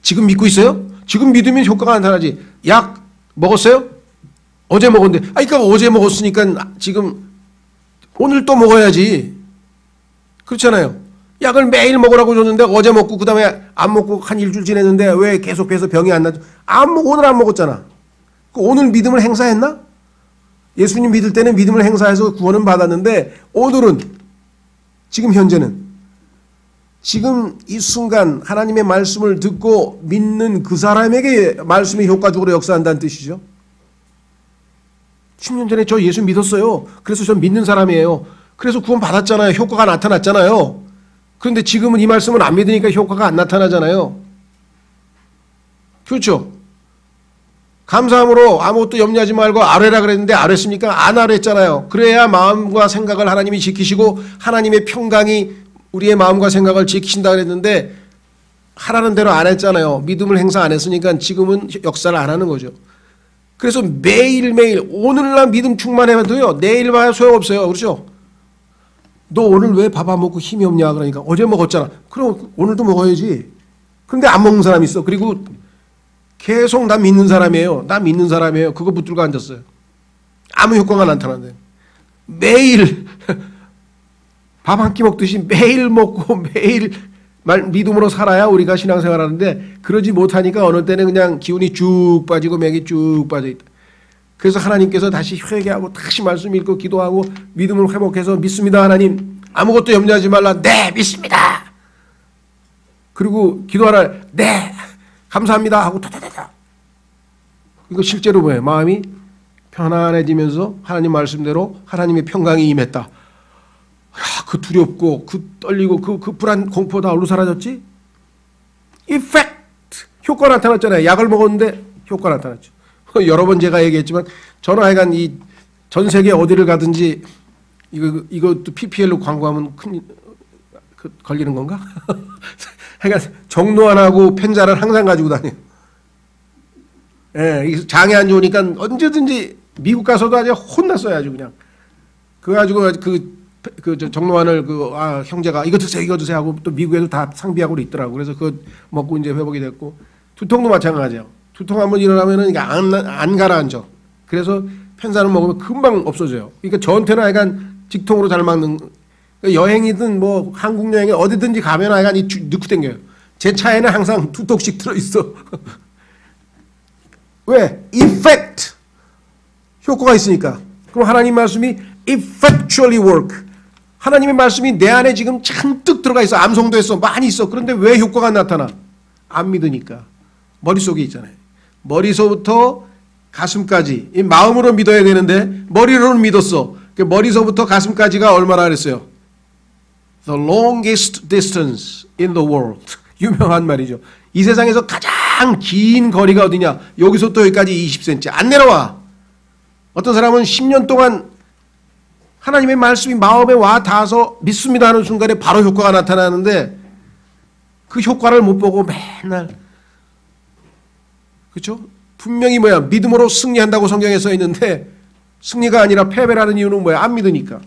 지금 믿고 있어요? 지금 믿으면 효과가 나타나지. 약 먹었어요? 어제 먹었는데. 그러니까 어제 먹었으니까 지금 오늘 또 먹어야지. 그렇잖아요. 약을 매일 먹으라고 줬는데 어제 먹고 그 다음에 안 먹고 한 일주일 지냈는데 왜 계속해서 병이 안 나죠? 오늘 안 먹었잖아. 오늘 믿음을 행사했나? 예수님 믿을 때는 믿음을 행사해서 구원은 받았는데 오늘은 지금 현재는 지금 이 순간 하나님의 말씀을 듣고 믿는 그 사람에게 말씀이 효과적으로 역사한다는 뜻이죠. 10년 전에 저 예수 믿었어요. 그래서 저 믿는 사람이에요. 그래서 구원 받았잖아요. 효과가 나타났잖아요. 그런데 지금은 이 말씀을 안 믿으니까 효과가 안 나타나잖아요. 그렇죠? 감사함으로 아무것도 염려하지 말고 아뢰라 그랬는데 아뢰습니까? 안 아뢰했잖아요. 그래야 마음과 생각을 하나님이 지키시고 하나님의 평강이 우리의 마음과 생각을 지키신다 그랬는데 하라는 대로 안 했잖아요. 믿음을 행사 안 했으니까 지금은 역사를 안 하는 거죠. 그래서 매일매일 오늘날 믿음 충만해도요. 내일 봐야 소용없어요. 그렇죠? 너 오늘 왜 밥 안 먹고 힘이 없냐 그러니까 어제 먹었잖아. 그럼 오늘도 먹어야지. 그런데 안 먹는 사람이 있어. 그리고 계속 나 믿는 사람이에요. 나 믿는 사람이에요. 그거 붙들고 앉았어요. 아무 효과가 나타나는데 매일 밥 한 끼 먹듯이 매일 먹고 매일 믿음으로 살아야 우리가 신앙생활 하는데 그러지 못하니까 어느 때는 그냥 기운이 쭉 빠지고 맥이 쭉 빠져있다. 그래서 하나님께서 다시 회개하고 다시 말씀 읽고 기도하고 믿음을 회복해서 믿습니다 하나님. 아무것도 염려하지 말라. 네 믿습니다. 그리고 기도하라. 네 감사합니다 하고 다다다다. 이거 실제로 뭐예요? 마음이 편안해지면서 하나님 말씀대로 하나님의 평강이 임했다. 야, 그 두렵고 그 떨리고 그 불안 공포 다 얼로 사라졌지? 이펙트 효과 나타났잖아요. 약을 먹었는데 효과 나타났죠. 여러 번 제가 얘기했지만 저는 하여간 이 전 세계 어디를 가든지 이것도 PPL로 광고하면 큰 걸리는 건가? 그러니까 정로안하고 펜자를 항상 가지고 다녀요. 예, 장애 안 좋으니까 언제든지 미국 가서도 아주 혼났어요. 아주 그냥. 그거 가지고 정로안을 형제가 이거 드세요 하고 또 미국에도 다 상비하고 있더라고. 그래서 그거 먹고 이제 회복이 됐고 두통도 마찬가지예요. 두통 한번 일어나면은 이게 안 가라앉아. 그래서 펜사를 먹으면 금방 없어져요. 그러니까 저한테는 약간 직통으로 잘 맞는. 여행이든 뭐 한국 여행에 어디든지 가면 약간 넣고 댕겨요. 제 차에는 항상 2통씩 들어있어. 왜? effect 효과가 있으니까. 그럼 하나님 말씀이 effectually work. 하나님의 말씀이 내 안에 지금 잔뜩 들어가 있어. 암송도 했어. 많이 있어. 그런데 왜 효과가 나타나? 안 믿으니까. 머릿속에 있잖아요. 머리서부터 가슴까지. 이 마음으로 믿어야 되는데 머리로는 믿었어. 머리서부터 가슴까지가 얼마나 그랬어요? The longest distance in the world. 유명한 말이죠. 이 세상에서 가장 긴 거리가 어디냐? 여기서부터 여기까지 20cm. 안 내려와. 어떤 사람은 10년 동안 하나님의 말씀이 마음에 와 닿아서 믿습니다 하는 순간에 바로 효과가 나타나는데 그 효과를 못 보고 맨날 그렇죠? 분명히 뭐야? 믿음으로 승리한다고 성경에 써 있는데 승리가 아니라 패배라는 이유는 뭐야? 안 믿으니까.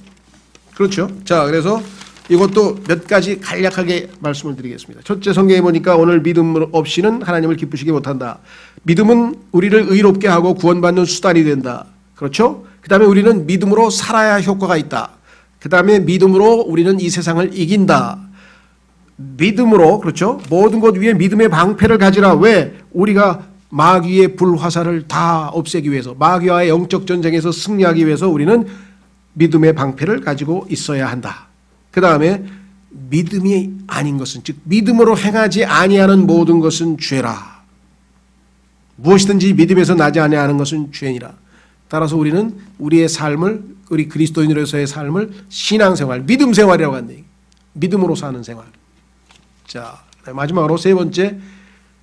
그렇죠? 자, 그래서 이것도 몇 가지 간략하게 말씀을 드리겠습니다. 첫째, 성경에 보니까 오늘 믿음 없이는 하나님을 기쁘시게 못한다. 믿음은 우리를 의롭게 하고 구원받는 수단이 된다. 그렇죠? 그 다음에 우리는 믿음으로 살아야 효과가 있다. 그 다음에 믿음으로 우리는 이 세상을 이긴다. 믿음으로, 그렇죠? 모든 것 위에 믿음의 방패를 가지라. 왜? 우리가 마귀의 불화살을 다 없애기 위해서, 마귀와의 영적 전쟁에서 승리하기 위해서 우리는 믿음의 방패를 가지고 있어야 한다. 그 다음에 믿음이 아닌 것은, 즉 믿음으로 행하지 아니하는 모든 것은 죄라. 무엇이든지 믿음에서 나지 아니하는 것은 죄니라. 따라서 우리는 우리의 삶을, 우리 그리스도인으로서의 삶을 신앙생활, 믿음생활이라고 한다. 믿음으로 사는 생활. 자, 마지막으로 세 번째,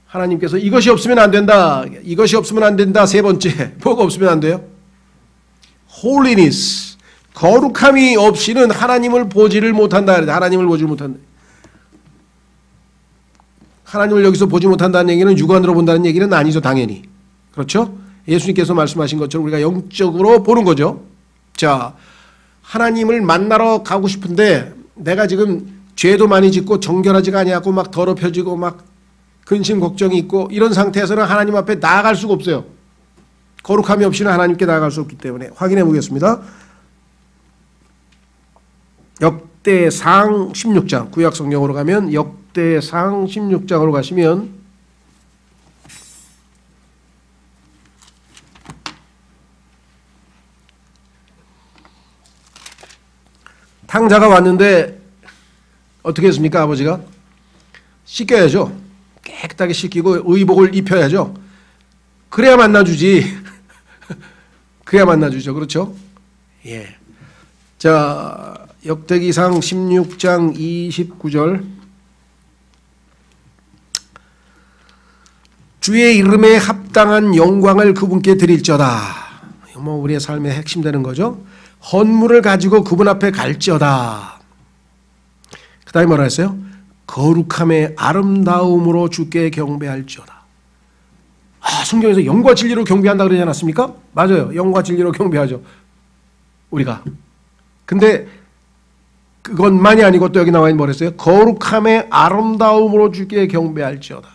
하나님께서 이것이 없으면 안 된다. 이것이 없으면 안 된다. 세 번째, 뭐가 없으면 안 돼요? holiness. 거룩함이 없이는 하나님을 보지를 못한다. 하나님을 보지 못한다. 하나님을 여기서 보지 못한다는 얘기는 육안으로 본다는 얘기는 아니죠. 당연히. 그렇죠? 예수님께서 말씀하신 것처럼 우리가 영적으로 보는 거죠. 자, 하나님을 만나러 가고 싶은데 내가 지금 죄도 많이 짓고 정결하지가 아니하고 막 더럽혀지고 막 근심 걱정이 있고 이런 상태에서는 하나님 앞에 나아갈 수가 없어요. 거룩함이 없이는 하나님께 나아갈 수 없기 때문에 확인해 보겠습니다. 역대상 16장, 구약 성경으로 가면 역대상 16장으로 가시면 탕자가 왔는데 어떻게 했습니까? 아버지가 씻겨야죠. 깨끗하게 씻기고 의복을 입혀야죠. 그래야 만나주지. 그래야 만나주죠. 그렇죠? 예. 자, 역대기상 16장 29절. 주의 이름에 합당한 영광을 그분께 드릴지어다. 뭐 우리의 삶의 핵심 되는 거죠. 헌물을 가지고 그분 앞에 갈지어다. 그 다음에 뭐라 했어요? 거룩함의 아름다움으로 주께 경배할지어다. 성경에서 영과 진리로 경배한다 그러지 않았습니까? 맞아요. 영과 진리로 경배하죠. 우리가. 근데 그것만이 아니고 또 여기 나와 있는 뭐랬어요? 거룩함의 아름다움으로 주께 경배할지어다.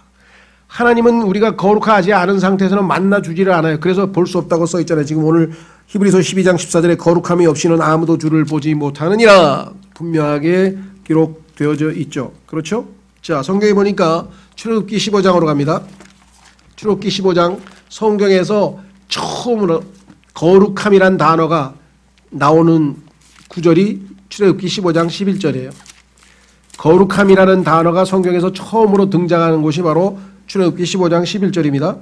하나님은 우리가 거룩하지 않은 상태에서는 만나주지를 않아요. 그래서 볼 수 없다고 써있잖아요. 지금 오늘 히브리서 12장 14절에 거룩함이 없이는 아무도 주를 보지 못하느니라 분명하게 기록되어져 있죠. 그렇죠? 자, 성경에 보니까 출애굽기 15장으로 갑니다. 출애굽기 15장 성경에서 처음으로 거룩함이란 단어가 나오는 구절이 출애굽기 15장 11절이에요. 거룩함이라는 단어가 성경에서 처음으로 등장하는 곳이 바로 출애굽기 15장 11절입니다.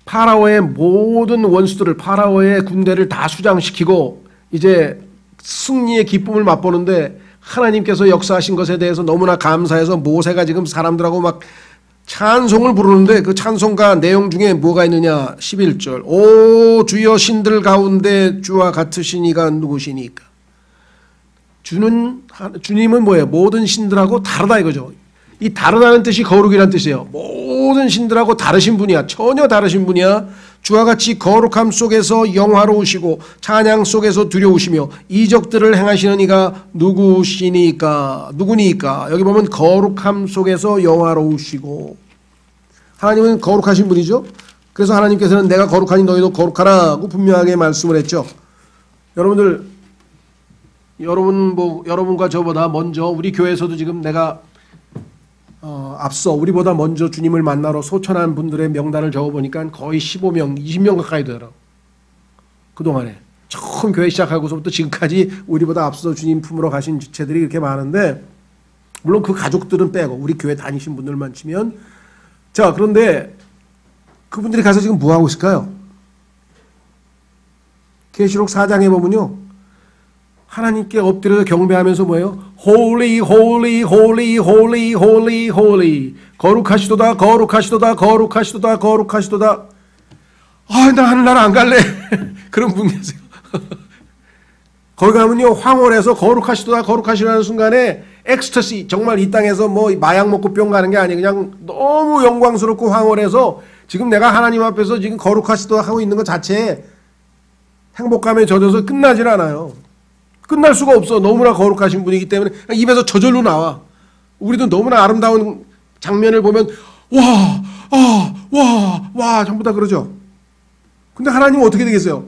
파라오의 모든 원수들을 파라오의 군대를 다 수장시키고 이제 승리의 기쁨을 맛보는데 하나님께서 역사하신 것에 대해서 너무나 감사해서 모세가 지금 사람들하고 막 찬송을 부르는데 그 찬송가 내용 중에 뭐가 있느냐 11절 오 주여 신들 가운데 주와 같으신 이가 누구시니까. 주님은 뭐예요? 모든 신들하고 다르다 이거죠. 이 다르다는 뜻이 거룩이라는 뜻이에요. 모든 신들하고 다르신 분이야. 전혀 다르신 분이야. 주와 같이 거룩함 속에서 영화로우시고 찬양 속에서 두려우시며 이적들을 행하시는 이가 누구시니까 누구니까. 여기 보면 거룩함 속에서 영화로우시고 하나님은 거룩하신 분이죠. 그래서 하나님께서는 내가 거룩하니 너희도 거룩하라고 분명하게 말씀을 했죠. 여러분과 저보다 먼저 우리 교회에서도 지금 내가 앞서 우리보다 먼저 주님을 만나러 소천한 분들의 명단을 적어보니까 거의 15명, 20명 가까이 되더라고. 그동안에 처음 교회 시작하고서부터 지금까지 우리보다 앞서 주님 품으로 가신 지체들이 이렇게 많은데 물론 그 가족들은 빼고 우리 교회 다니신 분들만 치면 자 그런데 그분들이 가서 지금 뭐하고 있을까요? 계시록 4장에 보면요 하나님께 엎드려서 경배하면서 뭐예요? Holy, holy, holy, holy, holy, holy. 거룩하시도다, 거룩하시도다, 거룩하시도다, 거룩하시도다. 나 하늘나라 안 갈래. 그런 분 계세요. 거기 가면요 황홀해서 거룩하시도다, 거룩하시라는 순간에 엑스터시 정말 이 땅에서 뭐 마약 먹고 뿅 가는 게 아니에요. 그냥 너무 영광스럽고 황홀해서 지금 내가 하나님 앞에서 지금 거룩하시도다 하고 있는 것 자체에 행복감에 젖어서 끝나질 않아요. 끝날 수가 없어. 너무나 거룩하신 분이기 때문에 입에서 저절로 나와. 우리도 너무나 아름다운 장면을 보면 와 전부 다 그러죠. 근데 하나님은 어떻게 되겠어요?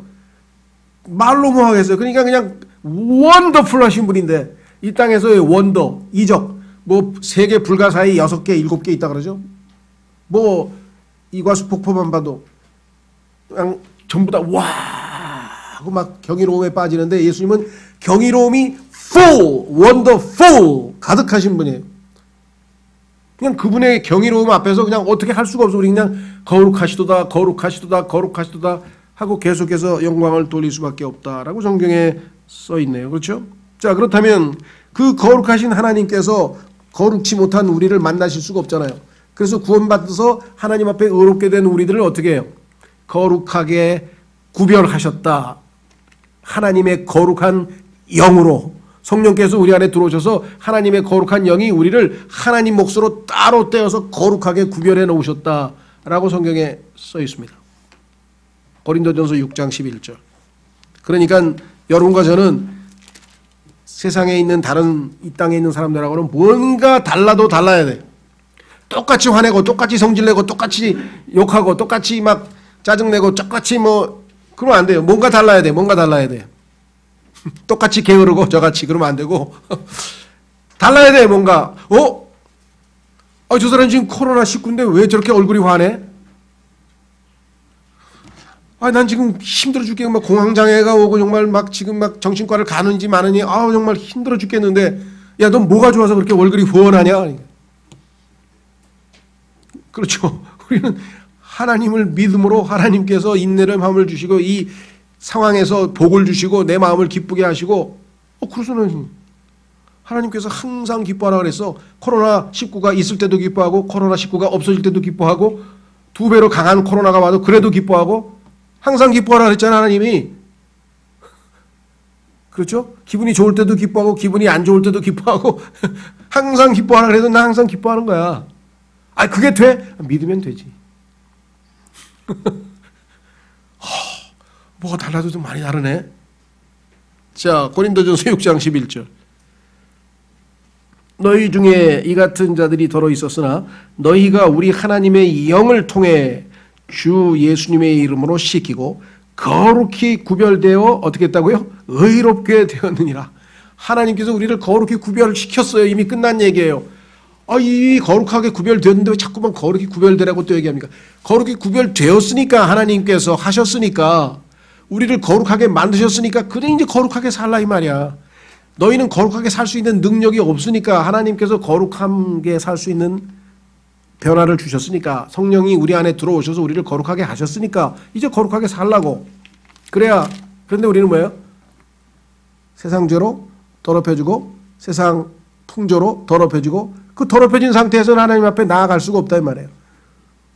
말로 뭐 하겠어요. 그러니까 그냥 원더풀 하신 분인데 이 땅에서의 원더, 이적 뭐 세계 불가사의 6개, 7개 있다 그러죠. 뭐 이과수 폭포만 봐도 그냥 전부 다 와 하고 막 경이로움에 빠지는데 예수님은 경이로움이 full, wonderful 가득하신 분이에요. 그냥 그분의 경이로움 앞에서 그냥 어떻게 할 수가 없어. 우리 그냥 거룩하시도다, 거룩하시도다, 거룩하시도다 하고 계속해서 영광을 돌릴 수밖에 없다라고 성경에 써 있네요. 그렇죠? 자, 그렇다면 그 거룩하신 하나님께서 거룩치 못한 우리를 만나실 수가 없잖아요. 그래서 구원받아서 하나님 앞에 의롭게 된 우리들을 어떻게 해요? 거룩하게 구별하셨다. 하나님의 거룩한 영으로 성령께서 우리 안에 들어오셔서 하나님의 거룩한 영이 우리를 하나님 몫으로 따로 떼어서 거룩하게 구별해 놓으셨다라고 성경에 써 있습니다. 고린도전서 6장 11절. 그러니까 여러분과 저는 세상에 있는 다른 이 땅에 있는 사람들하고는 뭔가 달라도 달라야 돼. 똑같이 화내고 똑같이 성질내고 똑같이 욕하고 똑같이 막 짜증내고 똑같이 뭐 그러면 안 돼요. 뭔가 달라야 돼. 뭔가 달라야 돼. 똑같이 게으르고 저같이 그러면 안 되고 달라야 돼. 뭔가 저 사람 지금 코로나19인데 왜 저렇게 얼굴이 화내? 난 지금 힘들어 죽겠고 막 공황장애가 오고 정말 막 지금 막 정신과를 가는지 마느니 정말 힘들어 죽겠는데 야, 넌 뭐가 좋아서 그렇게 월급이 후원하냐? 그렇죠. 우리는 하나님을 믿음으로 하나님께서 인내를 마음을 주시고 이 상황에서 복을 주시고 내 마음을 기쁘게 하시고 그래서는 하나님께서 항상 기뻐하라 그랬어. 코로나19가 있을 때도 기뻐하고 코로나19가 없어질 때도 기뻐하고 2배로 강한 코로나가 와도 그래도 기뻐하고 항상 기뻐하라 그랬잖아 하나님이. 그렇죠? 기분이 좋을 때도 기뻐하고 기분이 안 좋을 때도 기뻐하고 항상 기뻐하라 그래도 나 항상 기뻐하는 거야. 그게 돼? 믿으면 되지. 뭐가 달라도 좀 많이 다르네. 자, 고린도전서 6장 11절. 너희 중에 이 같은 자들이 더러 있었으나 너희가 우리 하나님의 영을 통해 주 예수님의 이름으로 씻기고 거룩히 구별되어 어떻게 했다고요? 의롭게 되었느니라. 하나님께서 우리를 거룩히 구별시켰어요. 이미 끝난 얘기예요. 이 거룩하게 구별되었는데 왜 자꾸만 거룩히 구별되라고 또 얘기합니까? 거룩히 구별되었으니까 하나님께서 하셨으니까 우리를 거룩하게 만드셨으니까 그래 이제 거룩하게 살라 이 말이야. 너희는 거룩하게 살 수 있는 능력이 없으니까 하나님께서 거룩하게 살 수 있는 변화를 주셨으니까 성령이 우리 안에 들어오셔서 우리를 거룩하게 하셨으니까 이제 거룩하게 살라고. 그래야. 그런데 우리는 뭐예요? 세상죄로 더럽혀지고 세상 풍조로 더럽혀지고 그 더럽혀진 상태에서는 하나님 앞에 나아갈 수가 없다 이 말이에요.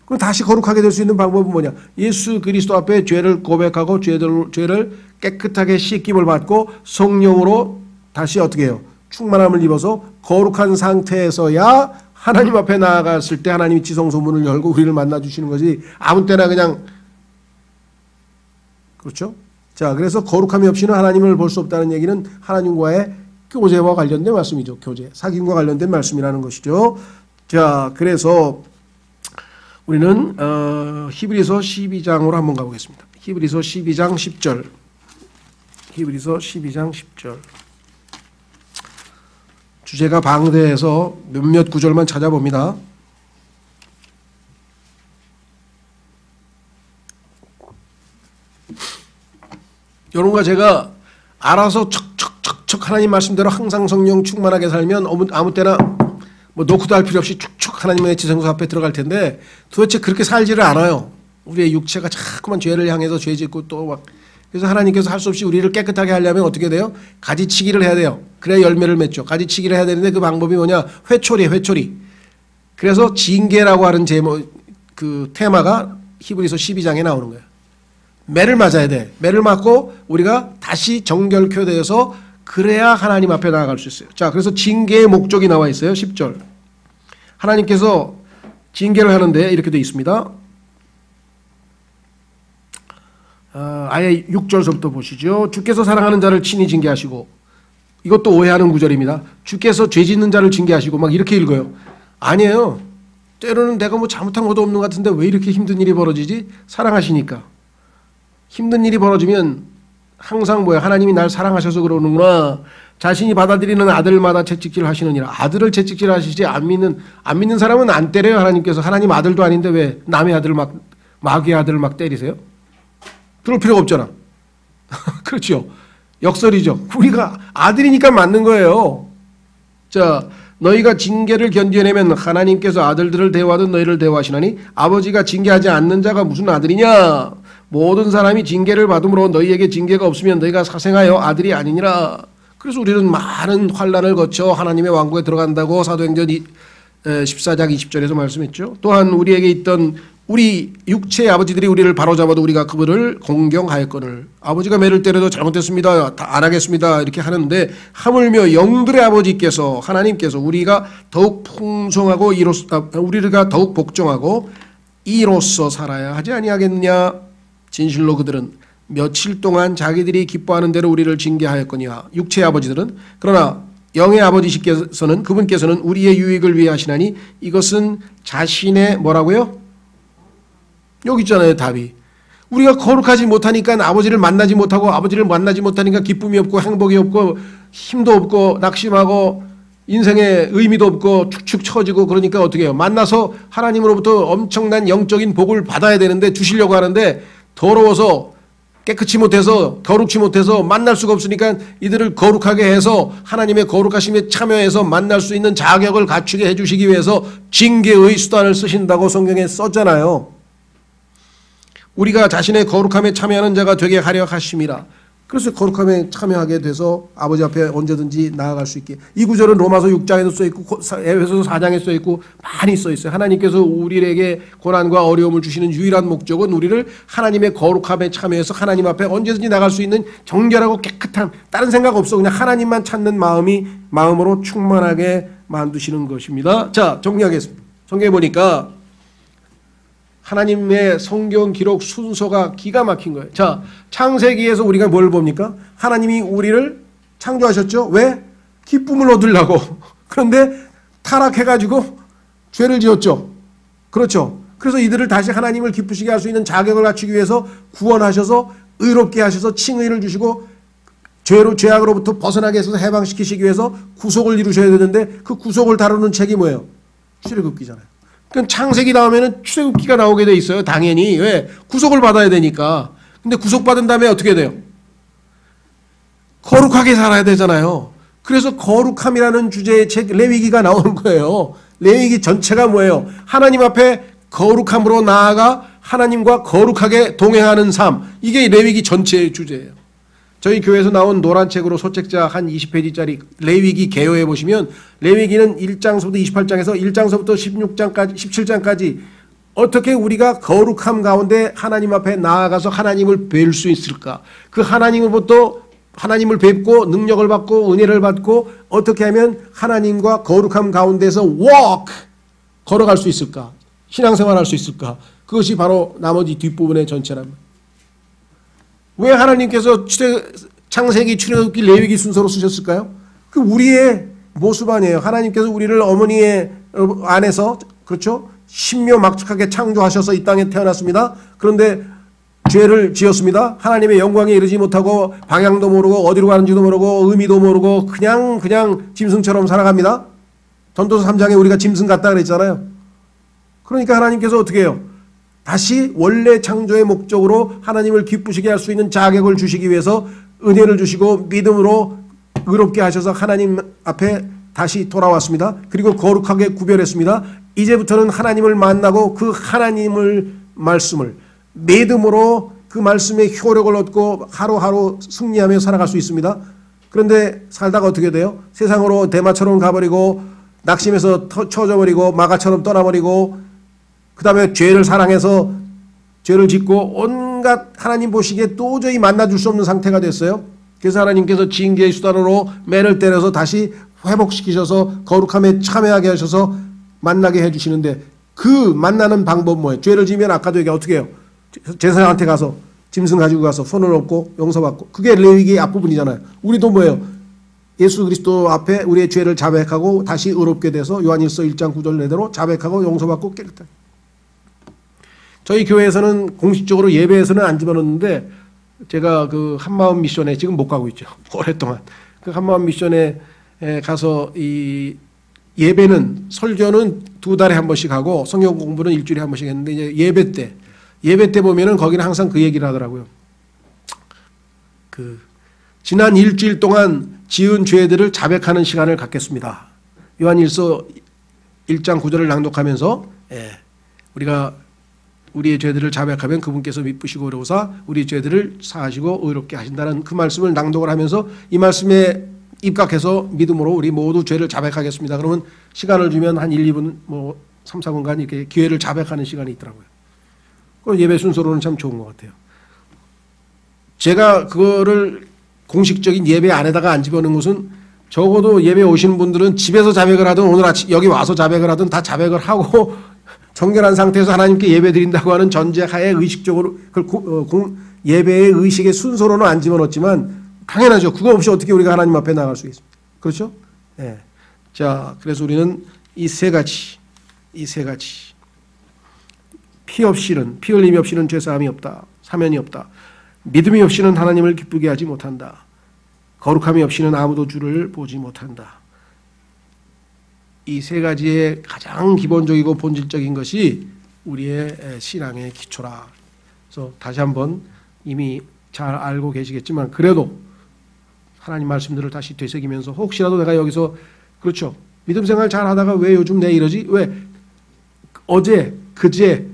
그럼 다시 거룩하게 될 수 있는 방법은 뭐냐? 예수 그리스도 앞에 죄를 고백하고 죄를 깨끗하게 씻김을 받고 성령으로 다시 어떻게 해요? 충만함을 입어서 거룩한 상태에서야 하나님 앞에 나아갔을 때 하나님이 지성소문을 열고 우리를 만나주시는 거지 아무 때나 그냥. 그렇죠? 자, 그래서 거룩함이 없이는 하나님을 볼 수 없다는 얘기는 하나님과의 교제와 관련된 말씀이죠. 교제, 사귐과 관련된 말씀이라는 것이죠. 자, 그래서 우리는 히브리서 12장으로 한번 가보겠습니다. 히브리서 12장 10절. 히브리서 12장 10절. 주제가 방대해서 몇몇 구절만 찾아봅니다. 이런 거 제가 알아서 척척척척 하나님 말씀대로 항상 성령 충만하게 살면 아무 때나 뭐 놓고도 할 필요 없이 축축 하나님의 지성소 앞에 들어갈 텐데 도대체 그렇게 살지를 않아요. 우리의 육체가 자꾸만 죄를 향해서 죄 짓고 또 막. 그래서 하나님께서 할 수 없이 우리를 깨끗하게 하려면 어떻게 돼요? 가지치기를 해야 돼요. 그래야 열매를 맺죠. 가지치기를 해야 되는데 그 방법이 뭐냐? 회초리예요, 회초리. 그래서 징계라고 하는 그 테마가 히브리서 12장에 나오는 거예요. 매를 맞아야 돼. 매를 맞고 우리가 다시 정결케되어서 그래야 하나님 앞에 나아갈 수 있어요. 자, 그래서 징계의 목적이 나와 있어요. 10절. 하나님께서 징계를 하는데 이렇게 되어 있습니다. 아예 6절서부터 보시죠. 주께서 사랑하는 자를 친히 징계하시고, 이것도 오해하는 구절입니다. 주께서 죄 짓는 자를 징계하시고 막 이렇게 읽어요. 아니에요. 때로는 내가 뭐 잘못한 것도 없는 것 같은데 왜 이렇게 힘든 일이 벌어지지? 사랑하시니까. 힘든 일이 벌어지면 항상 뭐야? 하나님이 날 사랑하셔서 그러는구나. 자신이 받아들이는 아들마다 채찍질 하시느니라. 아들을 채찍질 하시지 안 믿는 사람은 안 때려요. 하나님께서. 하나님 아들도 아닌데 왜 남의 아들 마귀의 아들을 막 때리세요? 그럴 필요가 없잖아. 그렇죠. 역설이죠. 우리가 아들이니까 맞는 거예요. 자, 너희가 징계를 견뎌내면 하나님께서 아들들을 대우하듯 너희를 대우하시나니 아버지가 징계하지 않는 자가 무슨 아들이냐? 모든 사람이 징계를 받음으로 너희에게 징계가 없으면 너희가 사생하여 아들이 아니니라. 그래서 우리는 많은 환난을 거쳐 하나님의 왕국에 들어간다고 사도행전 14장 20절에서 말씀했죠. 또한 우리에게 있던 우리 육체의 아버지들이 우리를 바로잡아도 우리가 그들을 공경하였거늘 아버지가 매를 때려도 잘못했습니다. 안 하겠습니다. 이렇게 하는데 하물며 영들의 아버지께서 하나님께서 우리가 더욱 풍성하고 우리가 더욱 복종하고 이로써 살아야 하지 아니하겠느냐. 진실로 그들은 며칠 동안 자기들이 기뻐하는 대로 우리를 징계하였거니와 육체의 아버지들은 그러나 영의 아버지께서는 그분께서는 우리의 유익을 위해 하시나니 이것은 자신의 뭐라고요? 여기 있잖아요. 답이. 우리가 거룩하지 못하니까 아버지를 만나지 못하고 아버지를 만나지 못하니까 기쁨이 없고 행복이 없고 힘도 없고 낙심하고 인생에 의미도 없고 축축 처지고 그러니까 어떻게 해요? 만나서 하나님으로부터 엄청난 영적인 복을 받아야 되는데 주시려고 하는데 더러워서 깨끗이 못해서 거룩치 못해서 만날 수가 없으니까 이들을 거룩하게 해서 하나님의 거룩하심에 참여해서 만날 수 있는 자격을 갖추게 해주시기 위해서 징계의 수단을 쓰신다고 성경에 썼잖아요. 우리가 자신의 거룩함에 참여하는 자가 되게 하려 하심이라. 그래서 거룩함에 참여하게 돼서 아버지 앞에 언제든지 나아갈 수 있게. 이 구절은 로마서 6장에도 써있고 에베소서 4장에 써있고 많이 써있어요. 하나님께서 우리에게 고난과 어려움을 주시는 유일한 목적은 우리를 하나님의 거룩함에 참여해서 하나님 앞에 언제든지 나갈 수 있는 정결하고 깨끗한, 다른 생각 없어 그냥 하나님만 찾는 마음으로 충만하게 만드시는 것입니다. 자, 정리하겠습니다. 성경에 보니까 하나님의 성경 기록 순서가 기가 막힌 거예요. 자, 창세기에서 우리가 뭘 봅니까? 하나님이 우리를 창조하셨죠. 왜? 기쁨을 얻으려고. 그런데 타락해가지고 죄를 지었죠. 그렇죠. 그래서 이들을 다시 하나님을 기쁘시게 할 수 있는 자격을 갖추기 위해서 구원하셔서 의롭게 하셔서 칭의를 주시고 죄악으로부터 벗어나게 해서 해방시키시기 위해서 구속을 이루셔야 되는데 그 구속을 다루는 책이 뭐예요? 출애굽기잖아요. 그럼 창세기 다음에는 출애굽기가 나오게 돼 있어요. 당연히. 왜? 구속을 받아야 되니까. 근데 구속받은 다음에 어떻게 돼요? 거룩하게 살아야 되잖아요. 그래서 거룩함이라는 주제의 책 레위기가 나오는 거예요. 레위기 전체가 뭐예요? 하나님 앞에 거룩함으로 나아가 하나님과 거룩하게 동행하는 삶. 이게 레위기 전체의 주제예요. 저희 교회에서 나온 노란 책으로 소책자 한 20페이지짜리 레위기 개요에 보시면 레위기는 1장서부터 28장에서 1장서부터 16장까지 17장까지 어떻게 우리가 거룩함 가운데 하나님 앞에 나아가서 하나님을 뵐 수 있을까? 그 하나님으로부터 하나님을 뵙고 능력을 받고 은혜를 받고 어떻게 하면 하나님과 거룩함 가운데서 walk 걸어갈 수 있을까? 신앙생활할 수 있을까? 그것이 바로 나머지 뒷부분의 전체랍니다. 왜 하나님께서 창세기, 출애굽기, 레위기 순서로 쓰셨을까요? 그 우리의 모습 아니에요. 하나님께서 우리를 어머니의 안에서, 그렇죠? 신묘막측하게 창조하셔서 이 땅에 태어났습니다. 그런데 죄를 지었습니다. 하나님의 영광에 이르지 못하고 방향도 모르고 어디로 가는지도 모르고 의미도 모르고 그냥 짐승처럼 살아갑니다. 전도서 3장에 우리가 짐승 같다 그랬잖아요. 그러니까 하나님께서 어떻게 해요? 다시 원래 창조의 목적으로 하나님을 기쁘시게 할 수 있는 자격을 주시기 위해서 은혜를 주시고 믿음으로 의롭게 하셔서 하나님 앞에 다시 돌아왔습니다. 그리고 거룩하게 구별했습니다. 이제부터는 하나님을 만나고 그 하나님을 말씀을 믿음으로 그 말씀의 효력을 얻고 하루하루 승리하며 살아갈 수 있습니다. 그런데 살다가 어떻게 돼요? 세상으로 대마처럼 가버리고 낙심해서 쳐져버리고 마가처럼 떠나버리고 그 다음에 죄를 사랑해서 죄를 짓고 온갖 하나님 보시기에 도저히 만나줄 수 없는 상태가 됐어요. 그래서 하나님께서 징계의 수단으로 매를 때려서 다시 회복시키셔서 거룩함에 참여하게 하셔서 만나게 해주시는데 그 만나는 방법 뭐예요? 죄를 지면 아까도 얘기 어떻게 해요? 제사장한테 가서 짐승 가지고 가서 손을 얹고 용서받고 그게 레위기 앞부분이잖아요. 우리도 뭐예요? 예수 그리스도 앞에 우리의 죄를 자백하고 다시 의롭게 돼서 요한일서 1장 9절 내대로 자백하고 용서받고 깨끗하게. 저희 교회에서는 공식적으로 예배에서는 안 집어넣는데 제가 그 한마음 미션에 지금 못 가고 있죠. 오랫동안. 그 한마음 미션에 가서 이 예배는 설교는 2달에 한 번씩 하고 성경 공부는 일주일에 한 번씩 했는데 이제 예배 때 보면은 거기는 항상 그 얘기를 하더라고요. 그 지난 일주일 동안 지은 죄들을 자백하는 시간을 갖겠습니다. 요한일서 1장 9절을 낭독하면서 우리가 우리의 죄들을 자백하면 그분께서 미쁘시고 의로우사 우리 죄들을 사하시고 의롭게 하신다는 그 말씀을 낭독을 하면서 이 말씀에 입각해서 믿음으로 우리 모두 죄를 자백하겠습니다. 그러면 시간을 주면 한 1, 2분 뭐 3, 4분간 이렇게 기회를 자백하는 시간이 있더라고요. 그 예배 순서로는 참 좋은 것 같아요. 제가 그거를 공식적인 예배 안에다가 안 집어넣은 것은 적어도 예배 오시는 분들은 집에서 자백을 하든 오늘 아침 여기 와서 자백을 하든 다 자백을 하고 정결한 상태에서 하나님께 예배 드린다고 하는 전제하에 의식적으로 예배의 의식의 순서로는 안 집어넣었지만 당연하죠. 그거 없이 어떻게 우리가 하나님 앞에 나갈 수 있습니까? 그렇죠? 네. 자, 그래서 우리는 이 세 가지 피 흘림이 없이는 죄사함이 없다. 사면이 없다. 믿음이 없이는 하나님을 기쁘게 하지 못한다. 거룩함이 없이는 아무도 주를 보지 못한다. 이 세 가지의 가장 기본적이고 본질적인 것이 우리의 신앙의 기초라. 그래서 다시 한번 이미 잘 알고 계시겠지만 그래도 하나님 말씀들을 다시 되새기면서 혹시라도 내가 여기서 그렇죠. 믿음 생활 잘 하다가 왜 요즘 내 이러지? 왜 어제, 그제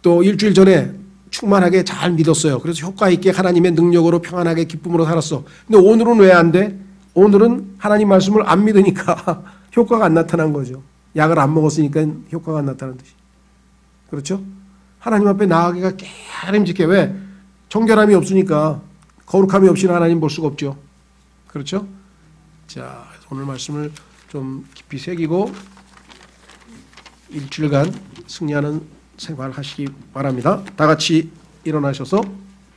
또 일주일 전에 충만하게 잘 믿었어요. 그래서 효과 있게 하나님의 능력으로 평안하게 기쁨으로 살았어. 근데 오늘은 왜 안 돼? 오늘은 하나님 말씀을 안 믿으니까 효과가 안 나타난 거죠. 약을 안 먹었으니까 효과가 안 나타난 듯이. 그렇죠? 하나님 앞에 나아가기가 깨름직해. 왜? 정결함이 없으니까 거룩함이 없이는 하나님 볼 수가 없죠. 그렇죠? 자, 오늘 말씀을 좀 깊이 새기고 일주일간 승리하는 생활하시기 바랍니다. 다 같이 일어나셔서